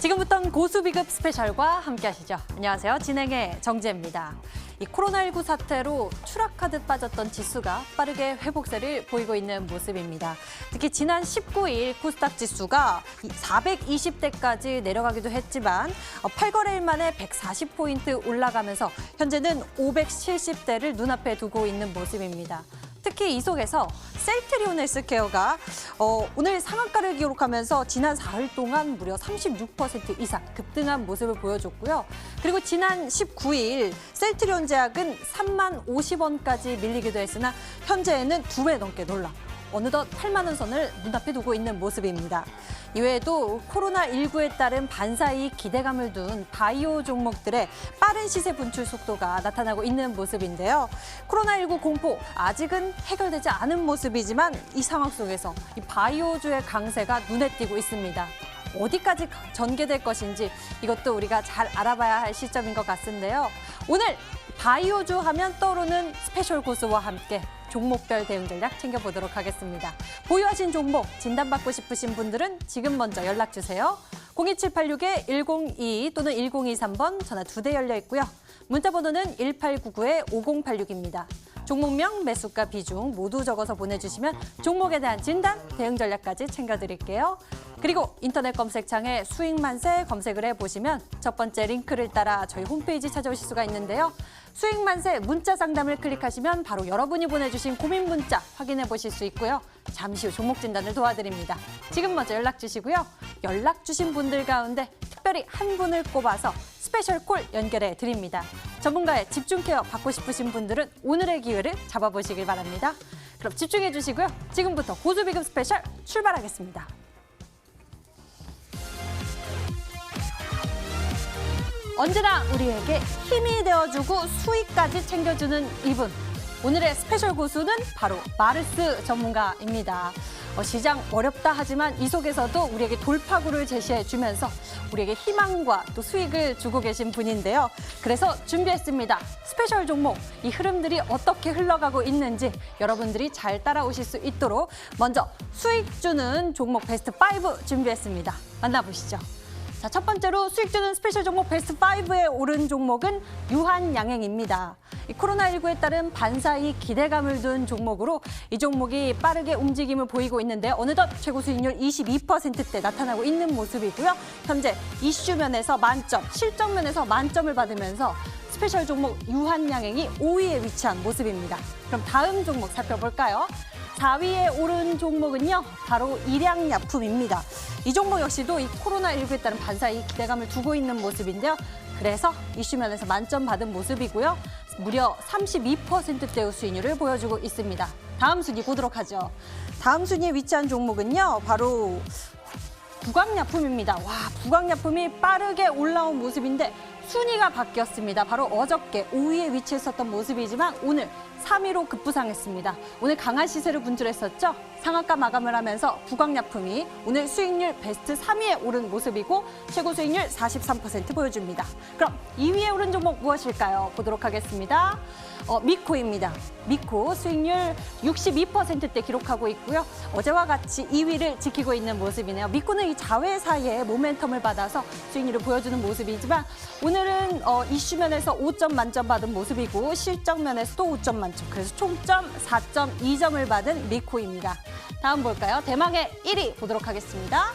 지금부터는 고수비급 스페셜과 함께하시죠. 안녕하세요. 진행의 정지혜입니다. 이 코로나19 사태로 추락하듯 빠졌던 지수가 빠르게 회복세를 보이고 있는 모습입니다. 특히 지난 19일 코스닥 지수가 420대까지 내려가기도 했지만 8거래일 만에 140포인트 올라가면서 현재는 570대를 눈앞에 두고 있는 모습입니다. 특히 이 속에서 셀트리온 헬스케어가 오늘 상한가를 기록하면서 지난 4일 동안 무려 36% 이상 급등한 모습을 보여줬고요. 그리고 지난 19일 셀트리온 제약은 3만 50원까지 밀리기도 했으나 현재는 2배 넘게 놀라 어느덧 8만 원 선을 눈앞에 두고 있는 모습입니다. 이외에도 코로나19에 따른 반사이익 기대감을 둔 바이오 종목들의 빠른 시세 분출 속도가 나타나고 있는 모습인데요. 코로나19 공포 아직은 해결되지 않은 모습이지만 이 상황 속에서 이 바이오주의 강세가 눈에 띄고 있습니다. 어디까지 전개될 것인지 이것도 우리가 잘 알아봐야 할 시점인 것 같은데요. 오늘 바이오주 하면 떠오르는 스페셜 고수와 함께 종목별 대응 전략 챙겨보도록 하겠습니다. 보유하신 종목 진단받고 싶으신 분들은 지금 먼저 연락주세요. 02786-1022 또는 1023번 전화 2대 열려 있고요. 문자번호는 1899-5086입니다. 종목명, 매수가, 비중 모두 적어서 보내주시면 종목에 대한 진단, 대응 전략까지 챙겨드릴게요. 그리고 인터넷 검색창에 수익만세 검색을 해보시면 첫 번째 링크를 따라 저희 홈페이지 찾아오실 수가 있는데요. 수익만세 문자 상담을 클릭하시면 바로 여러분이 보내주신 고민 문자 확인해 보실 수 있고요. 잠시 후 종목 진단을 도와드립니다. 지금 먼저 연락 주시고요. 연락 주신 분들 가운데 특별히 한 분을 꼽아서 스페셜 콜 연결해 드립니다. 전문가의 집중 케어 받고 싶으신 분들은 오늘의 기회를 잡아보시길 바랍니다. 그럼 집중해 주시고요. 지금부터 고수비급 스페셜 출발하겠습니다. 언제나 우리에게 힘이 되어주고 수익까지 챙겨주는 이분. 오늘의 스페셜 고수는 바로 마르스 전문가입니다. 시장 어렵다 하지만 이 속에서도 우리에게 돌파구를 제시해주면서 우리에게 희망과 또 수익을 주고 계신 분인데요. 그래서 준비했습니다. 스페셜 종목, 이 흐름들이 어떻게 흘러가고 있는지 여러분들이 잘 따라오실 수 있도록 먼저 수익 주는 종목 베스트 5 준비했습니다. 만나보시죠. 자, 첫 번째로 수익 주는 스페셜 종목 베스트 5에 오른 종목은 유한양행입니다. 이 코로나19에 따른 반사이익 기대감을 둔 종목으로 이 종목이 빠르게 움직임을 보이고 있는데 어느덧 최고 수익률 22%대 나타나고 있는 모습이고요. 현재 이슈 면에서 만점, 실적 면에서 만점을 받으면서 스페셜 종목 유한양행이 5위에 위치한 모습입니다. 그럼 다음 종목 살펴볼까요? 4위에 오른 종목은요, 바로 일양약품입니다. 이 종목 역시도 이 코로나19에 따른 반사이익 기대감을 두고 있는 모습인데요. 그래서 이슈면에서 만점 받은 모습이고요. 무려 32%대의 수익률을 보여주고 있습니다. 다음 순위 보도록 하죠. 다음 순위에 위치한 종목은요, 바로 부광약품입니다. 와, 부광약품이 빠르게 올라온 모습인데 순위가 바뀌었습니다. 바로 어저께 5위에 위치했었던 모습이지만 오늘 3위로 급부상했습니다. 오늘 강한 시세를 분출했었죠. 상한가 마감을 하면서 부광약품이 오늘 수익률 베스트 3위에 오른 모습이고 최고 수익률 43% 보여줍니다. 그럼 2위에 오른 종목 무엇일까요? 보도록 하겠습니다. 미코입니다. 미코 수익률 62%대 기록하고 있고요. 어제와 같이 2위를 지키고 있는 모습이네요. 미코는 이 자회사의 모멘텀을 받아서 수익률을 보여주는 모습이지만 오늘은 이슈면에서 5점 만점 받은 모습이고 실적면에서도 5점 만점. 그래서 총점 4.2점을 받은 미코입니다. 다음 볼까요? 대망의 1위 보도록 하겠습니다.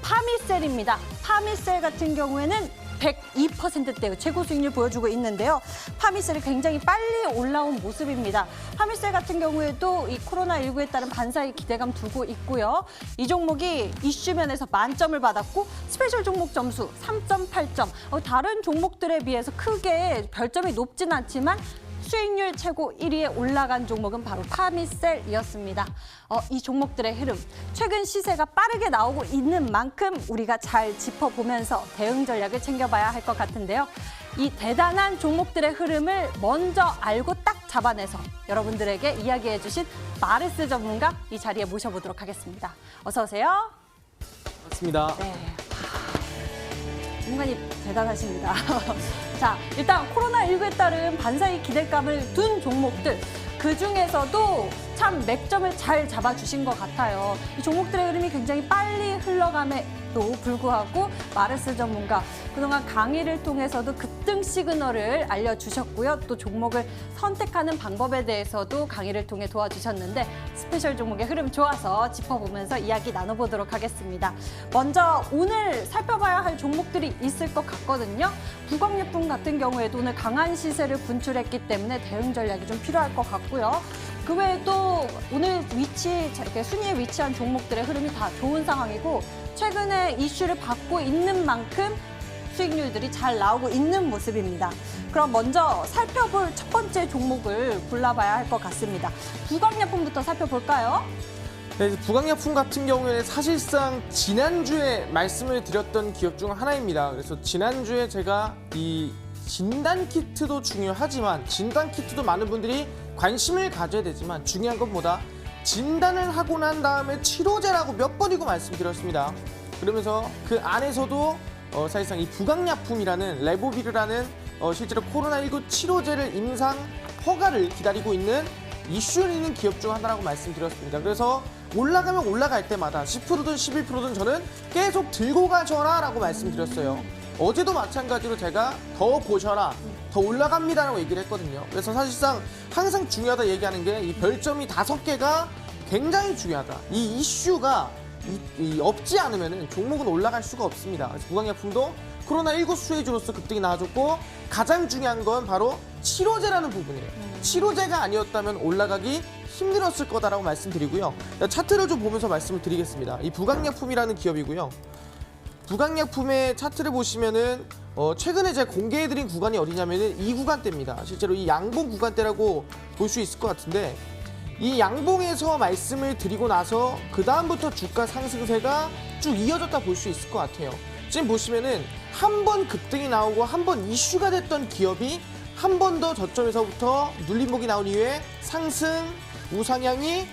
파미셀입니다. 파미셀 같은 경우에는 102%대의 최고 수익률 보여주고 있는데요. 파미셀이 굉장히 빨리 올라온 모습입니다. 파미셀 같은 경우에도 이 코로나19에 따른 반사이익 기대감 두고 있고요. 이 종목이 이슈면에서 만점을 받았고 스페셜 종목 점수 3.8점. 다른 종목들에 비해서 크게 별점이 높진 않지만 수익률 최고 1위에 올라간 종목은 바로 파미셀이었습니다. 이 종목들의 흐름, 최근 시세가 빠르게 나오고 있는 만큼 우리가 잘 짚어보면서 대응 전략을 챙겨봐야 할 것 같은데요. 이 대단한 종목들의 흐름을 먼저 알고 딱 잡아내서 여러분들에게 이야기해 주신 마르스 전문가 이 자리에 모셔보도록 하겠습니다. 어서 오세요. 반갑습니다. 네. 인간이 대단하십니다. 자, 일단 코로나19에 따른 반사이익 기대감을 둔 종목들, 그중에서도 참 맥점을 잘 잡아주신 것 같아요. 이 종목들의 흐름이 굉장히 빨리 흘러감에도 불구하고 마르스 전문가 그동안 강의를 통해서도 급등 시그널을 알려주셨고요. 또 종목을 선택하는 방법에 대해서도 강의를 통해 도와주셨는데 스페셜 종목의 흐름 좋아서 짚어보면서 이야기 나눠보도록 하겠습니다. 먼저 오늘 살펴봐야 할 종목들이 있을 것 같거든요. 부광약품 같은 경우에도 오늘 강한 시세를 분출했기 때문에 대응 전략이 좀 필요할 것 같고요. 그 외에도 오늘 이렇게 순위에 위치한 종목들의 흐름이 다 좋은 상황이고 최근에 이슈를 받고 있는 만큼 수익률들이 잘 나오고 있는 모습입니다. 그럼 먼저 살펴볼 첫 번째 종목을 골라봐야 할 것 같습니다. 부광약품부터 살펴볼까요? 네, 부광약품 같은 경우에는 사실상 지난주에 말씀을 드렸던 기업 중 하나입니다. 그래서 지난주에 제가 이 진단키트도 중요하지만 진단키트도 많은 분들이 관심을 가져야 되지만 중요한 것보다 진단을 하고 난 다음에 치료제라고 몇 번이고 말씀드렸습니다. 그러면서 그 안에서도 사실상 이 부광약품이라는 레보비르라는 실제로 코로나19 치료제를 임상 허가를 기다리고 있는 이슈를 있는 기업 중 하나라고 말씀드렸습니다. 그래서 올라가면 올라갈 때마다 10%든 11%든 저는 계속 들고 가셔라 라고 말씀드렸어요. 어제도 마찬가지로 제가 더 보셔라, 더 올라갑니다라고 얘기를 했거든요. 그래서 사실상 항상 중요하다 얘기하는 게 이 별점이 5개가 굉장히 중요하다. 이 이슈가 없지 않으면 종목은 올라갈 수가 없습니다. 그래서 부광약품도 코로나19 수혜주로서 급등이 나와줬고 가장 중요한 건 바로 치료제라는 부분이에요. 치료제가 아니었다면 올라가기 힘들었을 거다라고 말씀드리고요. 차트를 좀 보면서 말씀을 드리겠습니다. 이 부광약품이라는 기업이고요. 부광약품의 차트를 보시면은 최근에 제가 공개해드린 구간이 어디냐면은 이 구간대입니다. 실제로 이 양봉 구간대라고 볼 수 있을 것 같은데 이 양봉에서 말씀을 드리고 나서 그 다음부터 주가 상승세가 쭉 이어졌다 볼 수 있을 것 같아요. 지금 보시면은 한 번 급등이 나오고 한 번 이슈가 됐던 기업이 한 번 더 저점에서부터 눌림목이 나온 이후에 상승 우상향이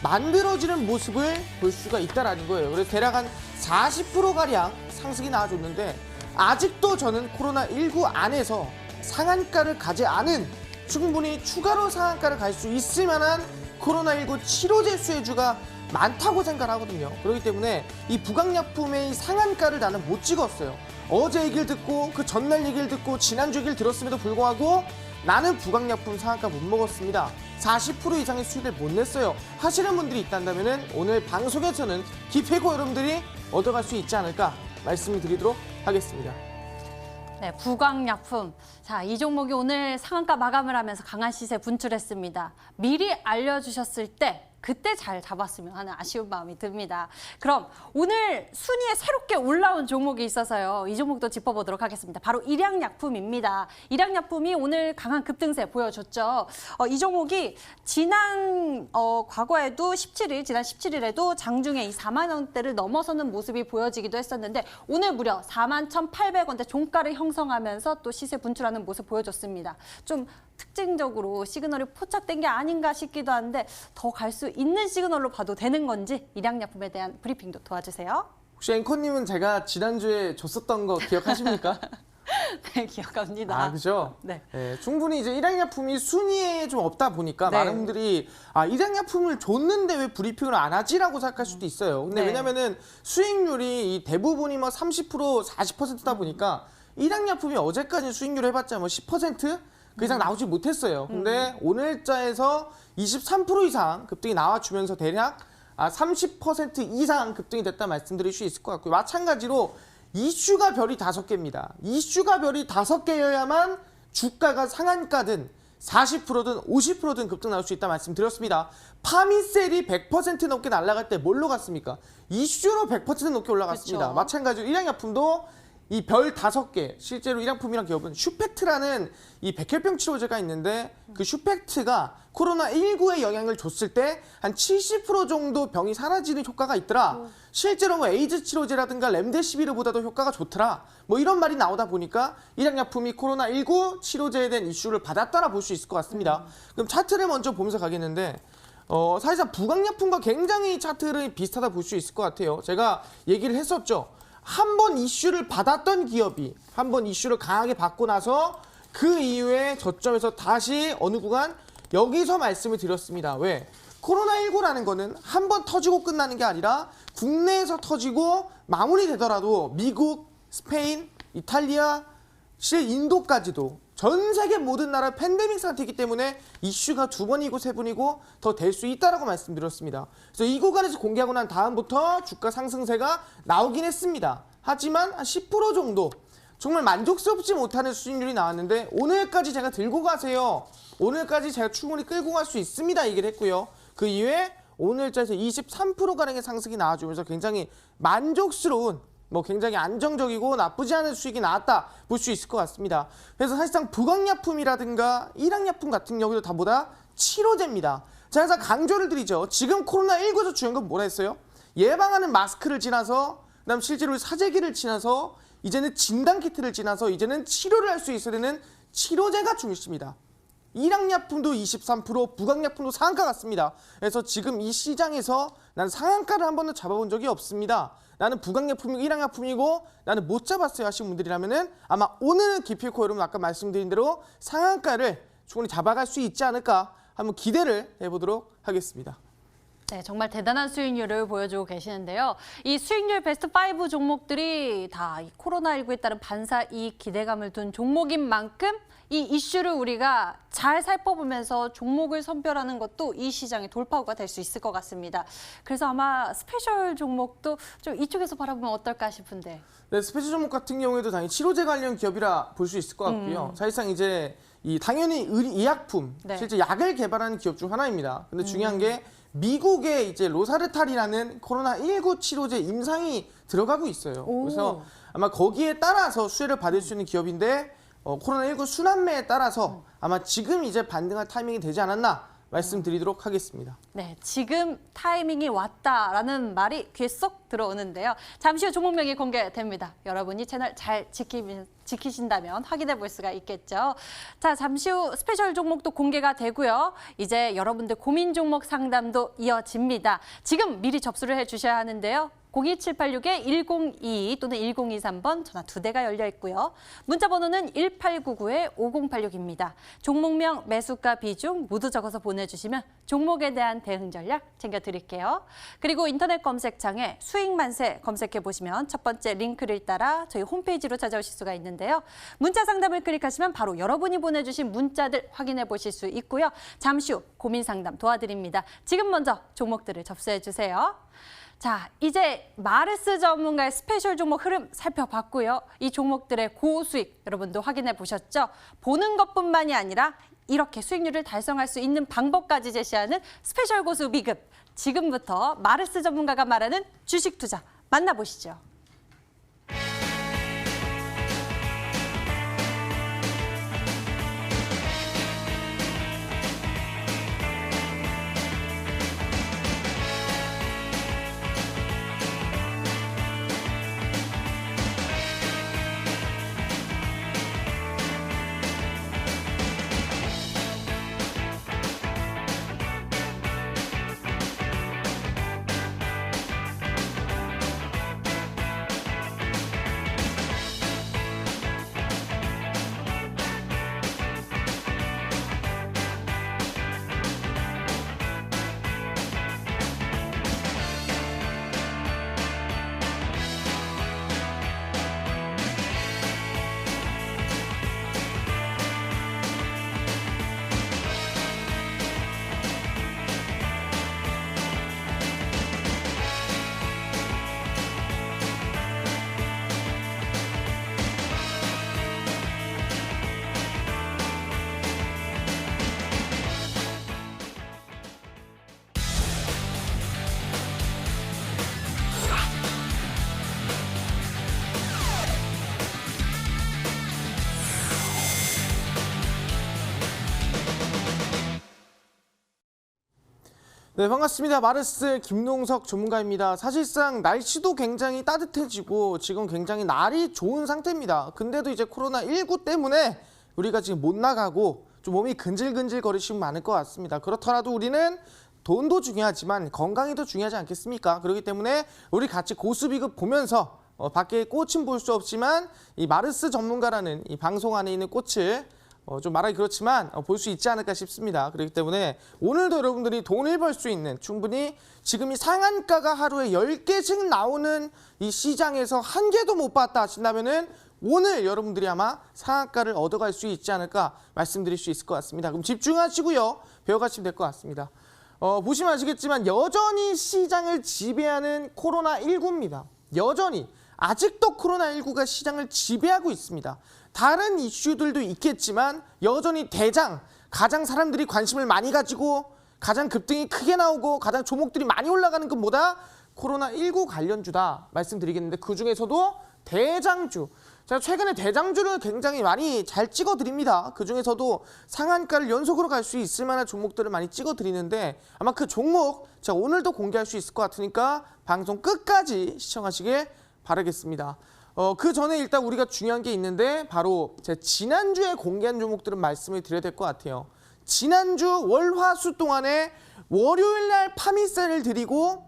만들어지는 모습을 볼 수가 있다라는 거예요. 그래서 대략 한 40%가량 상승이 나와줬는데 아직도 저는 코로나19 안에서 상한가를 가지 않은 충분히 추가로 상한가를 갈 수 있을 만한 코로나19 치료제 수혜주가 많다고 생각하거든요. 그렇기 때문에 이 부광약품의 상한가를 나는 못 찍었어요. 어제 얘기를 듣고 그 전날 얘기를 듣고 지난주 얘기를 들었음에도 불구하고 나는 부광약품 상한가 못 먹었습니다. 40% 이상의 수익을 못 냈어요. 하시는 분들이 있다면 오늘 방송에서는 기회고 여러분들이 얻어갈 수 있지 않을까 말씀을 드리도록 하겠습니다. 네, 부광약품. 자, 이 종목이 오늘 상한가 마감을 하면서 강한 시세 분출했습니다. 미리 알려주셨을 때 그때 잘 잡았으면 하는 아쉬운 마음이 듭니다. 그럼 오늘 순위에 새롭게 올라온 종목이 있어서요. 이 종목도 짚어보도록 하겠습니다. 바로 일양약품입니다. 일양약품이 오늘 강한 급등세 보여줬죠. 이 종목이 과거에도 지난 17일에도 장중에 이 4만 원대를 넘어서는 모습이 보여지기도 했었는데 오늘 무려 4만 1,800원대 종가를 형성하면서 또 시세 분출하는 모습 보여줬습니다. 좀 특징적으로 시그널이 포착된 게 아닌가 싶기도 한데 더 갈 수 있는 시그널로 봐도 되는 건지 일양약품에 대한 브리핑도 도와주세요. 혹시 앵커님은 제가 지난주에 줬었던 거 기억하십니까? 네, 기억합니다. 아, 그죠? 네. 네, 충분히 이제 일양약품이 순위에 좀 없다 보니까 네. 많은 분들이 일양약품을 줬는데 왜 브리핑을 안 하지라고 생각할 수도 있어요. 근데 네. 왜냐면은 수익률이 이 대부분이 뭐 30%, 40%다 보니까 일양약품이 어제까지 수익률 해봤자 뭐 10%? 그 이상 나오지 못했어요. 근데 오늘자에서 23% 이상 급등이 나와주면서 대략 30% 이상 급등이 됐다 말씀드릴 수 있을 것 같고요. 마찬가지로 이슈가 별이 5개입니다. 이슈가 별이 5개여야만 주가가 상한가든 40%든 50%든 급등 나올 수 있다 말씀드렸습니다. 파미셀이 100% 넘게 날아갈 때 뭘로 갔습니까? 이슈로 100% 넘게 올라갔습니다. 그쵸. 마찬가지로 일양약품도 이 별 5개, 실제로 일양품이란 기업은 슈펙트라는 이 백혈병 치료제가 있는데 그 슈펙트가 코로나19에 영향을 줬을 때 한 70% 정도 병이 사라지는 효과가 있더라. 실제로 뭐 에이즈 치료제라든가 렘데시비르보다도 효과가 좋더라. 뭐 이런 말이 나오다 보니까 일양약품이 코로나19 치료제에 대한 이슈를 받았다라 볼 수 있을 것 같습니다. 그럼 차트를 먼저 보면서 가겠는데 사실상 부광약품과 굉장히 차트를 비슷하다 볼 수 있을 것 같아요. 제가 얘기를 했었죠. 한 번 이슈를 받았던 기업이 한 번 이슈를 강하게 받고 나서 그 이후에 저점에서 다시 어느 구간 여기서 말씀을 드렸습니다. 왜? 코로나19라는 거는 한 번 터지고 끝나는 게 아니라 국내에서 터지고 마무리되더라도 미국, 스페인, 이탈리아, 실 인도까지도 전 세계 모든 나라 팬데믹 상태이기 때문에 이슈가 2번이고 3번이고 더 될 수 있다라고 말씀드렸습니다. 그래서 이 구간에서 공개하고 난 다음부터 주가 상승세가 나오긴 했습니다. 하지만 한 10% 정도 정말 만족스럽지 못하는 수익률이 나왔는데 오늘까지 제가 들고 가세요. 오늘까지 제가 충분히 끌고 갈 수 있습니다. 얘기를 했고요. 그 이후에 오늘자에서 23%가량의 상승이 나와주면서 굉장히 만족스러운 굉장히 안정적이고 나쁘지 않은 수익이 나왔다 볼 수 있을 것 같습니다. 그래서 사실상 부강약품이라든가 일학약품 같은 경우도 다보다 치료제입니다. 제가 항상 강조를 드리죠. 지금 코로나19에서 중요한 건 뭐라 했어요? 예방하는 마스크를 지나서 그다음 실제로 사재기를 지나서 이제는 진단키트를 지나서 이제는 치료를 할 수 있어야 되는 치료제가 중요합니다. 일학약품도 23%, 부강약품도 상한가 같습니다. 그래서 지금 이 시장에서 나는 상한가를 한 번도 잡아본 적이 없습니다. 나는 부강약품이고 일학약품이고 나는 못 잡았어요 하시는 분들이라면은 아마 오늘 기필코 여러분 아까 말씀드린 대로 상한가를 충분히 잡아갈 수 있지 않을까 한번 기대를 해보도록 하겠습니다. 네, 정말 대단한 수익률을 보여주고 계시는데요. 이 수익률 베스트 5 종목들이 다 이 코로나19에 따른 반사 이익 기대감을 둔 종목인 만큼 이 이슈를 우리가 잘 살펴보면서 종목을 선별하는 것도 이 시장의 돌파구가 될 수 있을 것 같습니다. 그래서 아마 스페셜 종목도 좀 이쪽에서 바라보면 어떨까 싶은데. 네, 스페셜 종목 같은 경우에도 당연히 치료제 관련 기업이라 볼 수 있을 것 같고요. 사실상 이제 당연히 의약품, 네. 실제 약을 개발하는 기업 중 하나입니다. 근데 중요한 게 미국의 이제 로사르탈이라는 코로나19 치료제 임상이 들어가고 있어요. 그래서 아마 거기에 따라서 수혜를 받을 수 있는 기업인데 코로나19 순환매에 따라서 아마 지금 이제 반등할 타이밍이 되지 않았나 말씀드리도록 하겠습니다. 네, 지금 타이밍이 왔다라는 말이 귀에 쏙 들어오는데요. 잠시 후 종목명이 공개됩니다. 여러분이 채널 잘 지키신다면 확인해 볼 수가 있겠죠. 자, 잠시 후 스페셜 종목도 공개가 되고요. 이제 여러분들 고민 종목 상담도 이어집니다. 지금 미리 접수를 해 주셔야 하는데요. 02786-1022 또는 1023번 전화 2대가 열려 있고요. 문자 번호는 1899-5086입니다. 종목명, 매수가, 비중 모두 적어서 보내주시면 종목에 대한 대응 전략 챙겨드릴게요. 그리고 인터넷 검색창에 수익만세 검색해 보시면 첫 번째 링크를 따라 저희 홈페이지로 찾아오실 수가 있는데요. 문자 상담을 클릭하시면 바로 여러분이 보내주신 문자들 확인해 보실 수 있고요. 잠시 후 고민 상담 도와드립니다. 지금 먼저 종목들을 접수해 주세요. 자, 이제 마르스 전문가의 스페셜 종목 흐름 살펴봤고요. 이 종목들의 고수익 여러분도 확인해 보셨죠? 보는 것뿐만이 아니라 이렇게 수익률을 달성할 수 있는 방법까지 제시하는 스페셜 고수 비급. 지금부터 마르스 전문가가 말하는 주식 투자 만나보시죠. 네, 반갑습니다. 마르스 김농석 전문가입니다. 사실상 날씨도 굉장히 따뜻해지고 지금 굉장히 날이 좋은 상태입니다. 근데도 이제 코로나19 때문에 우리가 지금 못 나가고 좀 몸이 근질근질 거리시면 많을 것 같습니다. 그렇더라도 우리는 돈도 중요하지만 건강이 더 중요하지 않겠습니까? 그렇기 때문에 우리 같이 고수비급 보면서 밖에 꽃은 볼 수 없지만 이 마르스 전문가라는 이 방송 안에 있는 꽃을 좀 말하기 그렇지만 볼 수 있지 않을까 싶습니다. 그렇기 때문에 오늘도 여러분들이 돈을 벌 수 있는 충분히 지금 이 상한가가 하루에 10개씩 나오는 이 시장에서 한 개도 못 봤다 하신다면은 오늘 여러분들이 아마 상한가를 얻어갈 수 있지 않을까 말씀드릴 수 있을 것 같습니다. 그럼 집중하시고요. 배워가시면 될 것 같습니다. 보시면 아시겠지만 여전히 시장을 지배하는 코로나19입니다. 여전히 아직도 코로나19가 시장을 지배하고 있습니다. 다른 이슈들도 있겠지만 여전히 가장 사람들이 관심을 많이 가지고 가장 급등이 크게 나오고 가장 종목들이 많이 올라가는 것보다 코로나19 관련주다 말씀드리겠는데 그중에서도 대장주, 제가 최근에 대장주를 굉장히 많이 잘 찍어드립니다. 그중에서도 상한가를 연속으로 갈 수 있을 만한 종목들을 많이 찍어드리는데 아마 그 종목 제가 오늘도 공개할 수 있을 것 같으니까 방송 끝까지 시청하시길 바라겠습니다. 그 전에 일단 우리가 중요한 게 있는데 바로 제 지난주에 공개한 종목들은 말씀을 드려야 될 것 같아요. 지난주 월화수 동안에 월요일 날 파미세를 드리고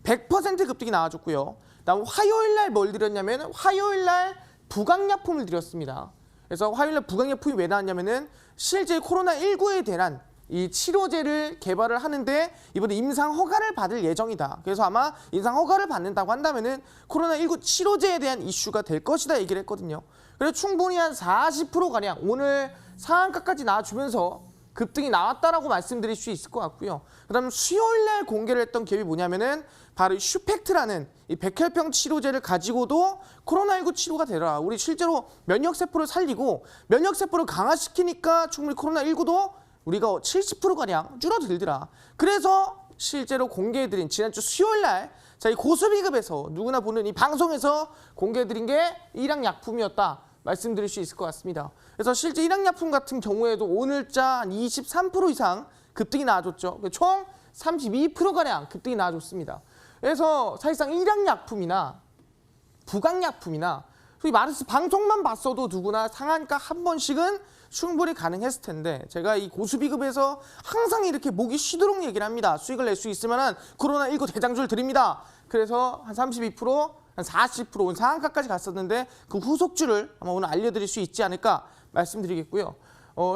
100% 급등이 나와줬고요. 다음 화요일 날 뭘 드렸냐면 화요일 날 부강약품을 드렸습니다. 그래서 화요일 날 부강약품이 왜 나왔냐면은 실제 코로나19에 대한 이 치료제를 개발을 하는데 이번에 임상 허가를 받을 예정이다. 그래서 아마 임상 허가를 받는다고 한다면은 코로나19 치료제에 대한 이슈가 될 것이다 얘기를 했거든요. 그래서 충분히 한 40%가량 오늘 상한가까지 나와주면서 급등이 나왔다라고 말씀드릴 수 있을 것 같고요. 그다음 수요일 날 공개를 했던 기업이 뭐냐면은 바로 슈펙트라는 이 백혈병 치료제를 가지고도 코로나19 치료가 되더라. 우리 실제로 면역세포를 살리고 면역세포를 강화시키니까 충분히 코로나19도 우리가 70%가량 줄어들더라. 그래서 실제로 공개해드린 지난주 수요일 날 이 고수비급에서 누구나 보는 이 방송에서 공개해드린 게 일양약품이었다 말씀드릴 수 있을 것 같습니다. 그래서 실제 일양약품 같은 경우에도 오늘자 23% 이상 급등이 나와줬죠. 총 32%가량 급등이 나와줬습니다. 그래서 사실상 일양약품이나 부강약품이나 소위 마르스 방송만 봤어도 누구나 상한가 한 번씩은 충분히 가능했을 텐데 제가 이 고수비급에서 항상 이렇게 목이 쉬도록 얘기를 합니다. 수익을 낼 수 있을 만한 코로나19 대장주를 드립니다. 그래서 한 32%, 한 40% 오늘 상한가까지 갔었는데 그 후속주를 아마 오늘 알려드릴 수 있지 않을까 말씀드리겠고요.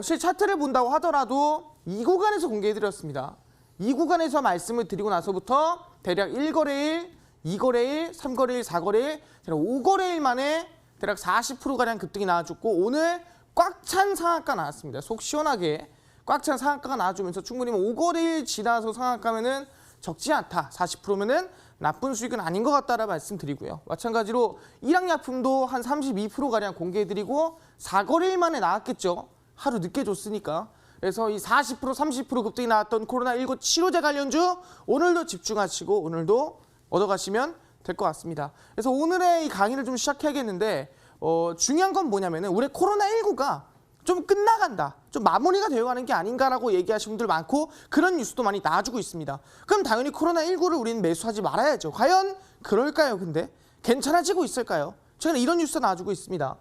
실 차트를 본다고 하더라도 이 구간에서 공개해드렸습니다. 이 구간에서 말씀을 드리고 나서부터 대략 1거래일, 2거래일, 3거래일, 4거래일, 대략 5거래일 만에 대략 40%가량 급등이 나와줬고 오늘 꽉 찬 상한가 나왔습니다. 속 시원하게 꽉 찬 상한가가 나와주면서 충분히 5거래일 지나서 상한가면은 적지 않다. 40%면은 나쁜 수익은 아닌 것 같다라 말씀드리고요. 마찬가지로 일양약품도 한 32%가량 공개해드리고 4거래일 만에 나왔겠죠. 하루 늦게 줬으니까. 그래서 이 40%, 30% 급등이 나왔던 코로나19 치료제 관련주 오늘도 집중하시고 오늘도 얻어가시면 될 것 같습니다. 그래서 오늘의 이 강의를 좀 시작해야겠는데 중요한 건 뭐냐면은 우리 코로나19가 좀 끝나간다, 좀 마무리가 되어가는 게 아닌가라고 얘기하시는 분들 많고 그런 뉴스도 많이 나와주고 있습니다. 그럼 당연히 코로나19를 우리는 매수하지 말아야죠. 과연 그럴까요? 근데 괜찮아지고 있을까요? 최근에 이런 뉴스가 나와주고 있습니다.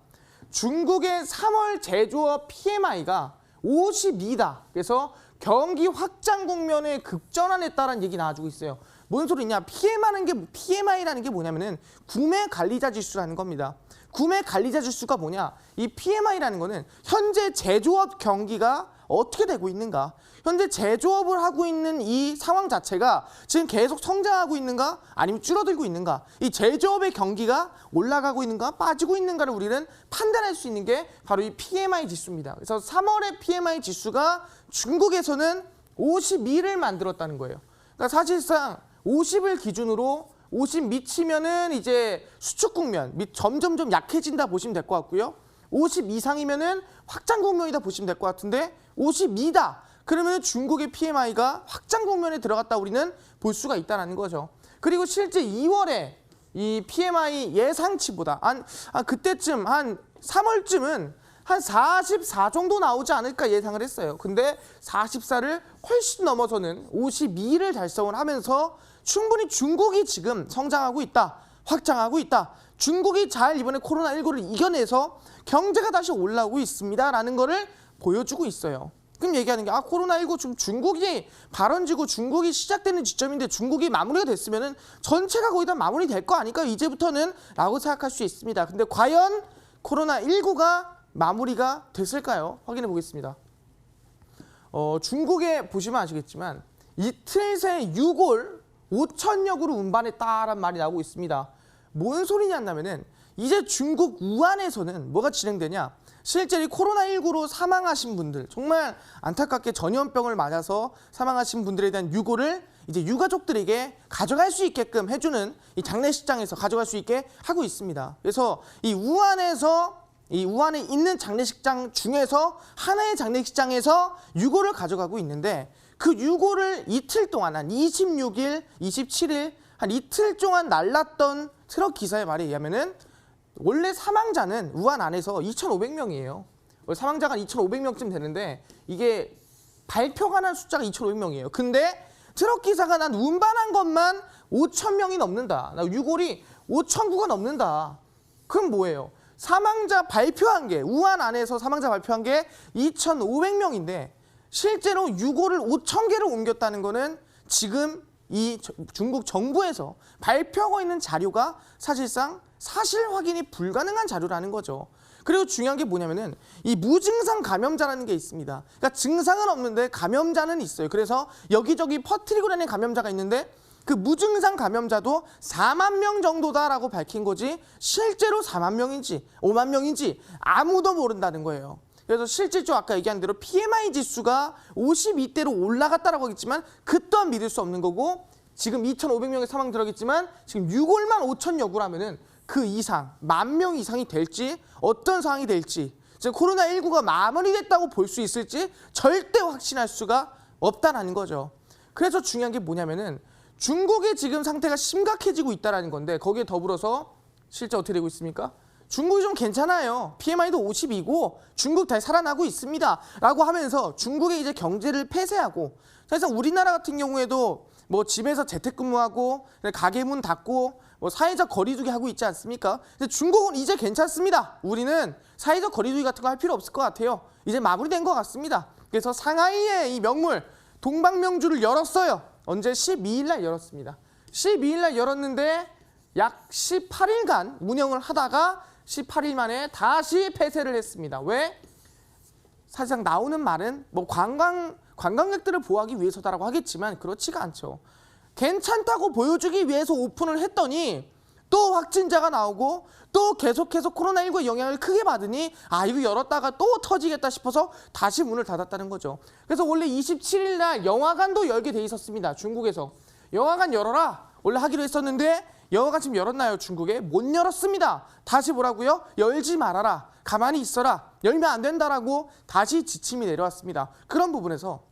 중국의 3월 제조업 PMI가 52다. 그래서 경기 확장 국면에 급전환했다라는 얘기 나와주고 있어요. 뭔 소리냐? PMI라는 게 뭐냐면은 구매 관리자 지수라는 겁니다. 구매 관리자 지수가 뭐냐? 이 PMI라는 거는 현재 제조업 경기가 어떻게 되고 있는가? 현재 제조업을 하고 있는 이 상황 자체가 지금 계속 성장하고 있는가? 아니면 줄어들고 있는가? 이 제조업의 경기가 올라가고 있는가? 빠지고 있는가를 우리는 판단할 수 있는 게 바로 이 PMI 지수입니다. 그래서 3월의 PMI 지수가 중국에서는 52를 만들었다는 거예요. 그러니까 사실상 50을 기준으로 50 미치면은 이제 수축 국면, 점점점 약해진다 보시면 될 것 같고요. 50 이상이면은 확장 국면이다 보시면 될 것 같은데 52다. 그러면 중국의 PMI가 확장 국면에 들어갔다 우리는 볼 수가 있다는 거죠. 그리고 실제 2월에 이 PMI 예상치보다 그때쯤 한 3월쯤은 한 44 정도 나오지 않을까 예상을 했어요. 근데 44를 훨씬 넘어서는 52를 달성을 하면서 충분히 중국이 지금 성장하고 있다, 확장하고 있다. 중국이 잘 이번에 코로나19를 이겨내서 경제가 다시 올라오고 있습니다라는 거를 보여주고 있어요. 그럼 얘기하는 게 코로나19 지금 중국이 발원지고 중국이 시작되는 지점인데 중국이 마무리가 됐으면은 전체가 거의 다 마무리될 거 아닐까 이제부터는 라고 생각할 수 있습니다. 근데 과연 코로나19가 마무리가 됐을까요? 확인해 보겠습니다. 중국에 보시면 아시겠지만 이틀 새 6월 5천역으로 운반했다라는 말이 나오고 있습니다. 뭔 소리냐면은 이제 중국 우한에서는 뭐가 진행되냐? 실제로 코로나19로 사망하신 분들, 정말 안타깝게 전염병을 맞아서 사망하신 분들에 대한 유고를 이제 유가족들에게 가져갈 수 있게끔 해주는 이 장례식장에서 가져갈 수 있게 하고 있습니다. 그래서 이 우한에 있는 장례식장 중에서 하나의 장례식장에서 유고를 가져가고 있는데 그 유고를 이틀 동안 한 26일, 27일 한 이틀 동안 날랐던 트럭 기사의 말에 의하면은 원래 사망자는 우한 안에서 2,500명이에요. 사망자가 2,500명쯤 되는데 이게 발표가 난 숫자가 2,500명이에요. 근데 트럭 기사가 난 운반한 것만 5,000명이 넘는다. 유골이 5,009가 넘는다. 그럼 뭐예요? 사망자 발표한 게 우한 안에서 사망자 발표한 게 2,500명인데 실제로 유골을 5,000개를 옮겼다는 거는 지금 이 중국 정부에서 발표하고 있는 자료가 사실상 사실 확인이 불가능한 자료라는 거죠. 그리고 중요한 게 뭐냐면은 이 무증상 감염자라는 게 있습니다. 그러니까 증상은 없는데 감염자는 있어요. 그래서 여기저기 퍼뜨리고 다니는 감염자가 있는데 그 무증상 감염자도 4만 명 정도다라고 밝힌 거지 실제로 4만 명인지 5만 명인지 아무도 모른다는 거예요. 그래서 실질적으로 아까 얘기한 대로 PMI 지수가 52대로 올라갔다라고 하겠지만 그 또한 믿을 수 없는 거고 지금 2,500명의 사망 들어가겠지만 지금 6월만 5천여구라면은 그 이상, 10,000명 이상이 될지 어떤 상황이 될지 지금 코로나19가 마무리됐다고 볼 수 있을지 절대 확신할 수가 없다는 거죠. 그래서 중요한 게 뭐냐면은 중국의 지금 상태가 심각해지고 있다는 건데 거기에 더불어서 실제 어떻게 되고 있습니까? 중국이 좀 괜찮아요. PMI도 50이고 중국 다시 살아나고 있습니다. 라고 하면서 중국의 이제 경제를 폐쇄하고 사실상 우리나라 같은 경우에도 뭐 집에서 재택근무하고 가게 문 닫고 뭐 사회적 거리두기 하고 있지 않습니까? 근데 중국은 이제 괜찮습니다. 우리는 사회적 거리두기 같은 거 할 필요 없을 것 같아요. 이제 마무리된 것 같습니다. 그래서 상하이의 이 명물 동방명주를 열었어요. 언제? 12일 날 열었습니다. 12일 날 열었는데 약 18일간 운영을 하다가 18일 만에 다시 폐쇄를 했습니다. 왜? 사실상 나오는 말은 뭐 관광객들을 보호하기 위해서다라고 하겠지만 그렇지가 않죠. 괜찮다고 보여주기 위해서 오픈을 했더니 또 확진자가 나오고 또 계속해서 코로나19의 영향을 크게 받으니 아 이거 열었다가 또 터지겠다 싶어서 다시 문을 닫았다는 거죠. 그래서 원래 27일 날 영화관도 열게 돼 있었습니다. 중국에서. 영화관 열어라 원래 하기로 했었는데 영화관 지금 열었나요? 중국에? 못 열었습니다. 다시 뭐라고요? 열지 말아라. 가만히 있어라. 열면 안 된다라고 다시 지침이 내려왔습니다. 그런 부분에서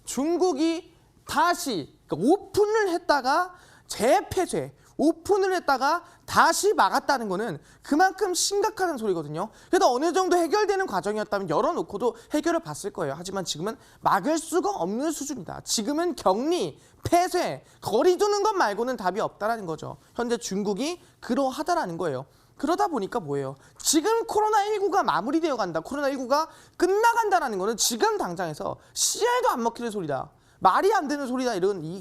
중국이 다시 그러니까 오픈을 했다가 재폐쇄, 오픈을 했다가 다시 막았다는 거는 그만큼 심각한 소리거든요. 그래도 어느 정도 해결되는 과정이었다면 열어놓고도 해결을 봤을 거예요. 하지만 지금은 막을 수가 없는 수준이다. 지금은 격리, 폐쇄, 거리 두는 것 말고는 답이 없다라는 거죠. 현재 중국이 그러하다라는 거예요. 그러다 보니까 뭐예요? 지금 코로나19가 마무리되어 간다. 코로나19가 끝나간다라는 거는 지금 당장에서 씨알도 안 먹히는 소리다. 말이 안 되는 소리다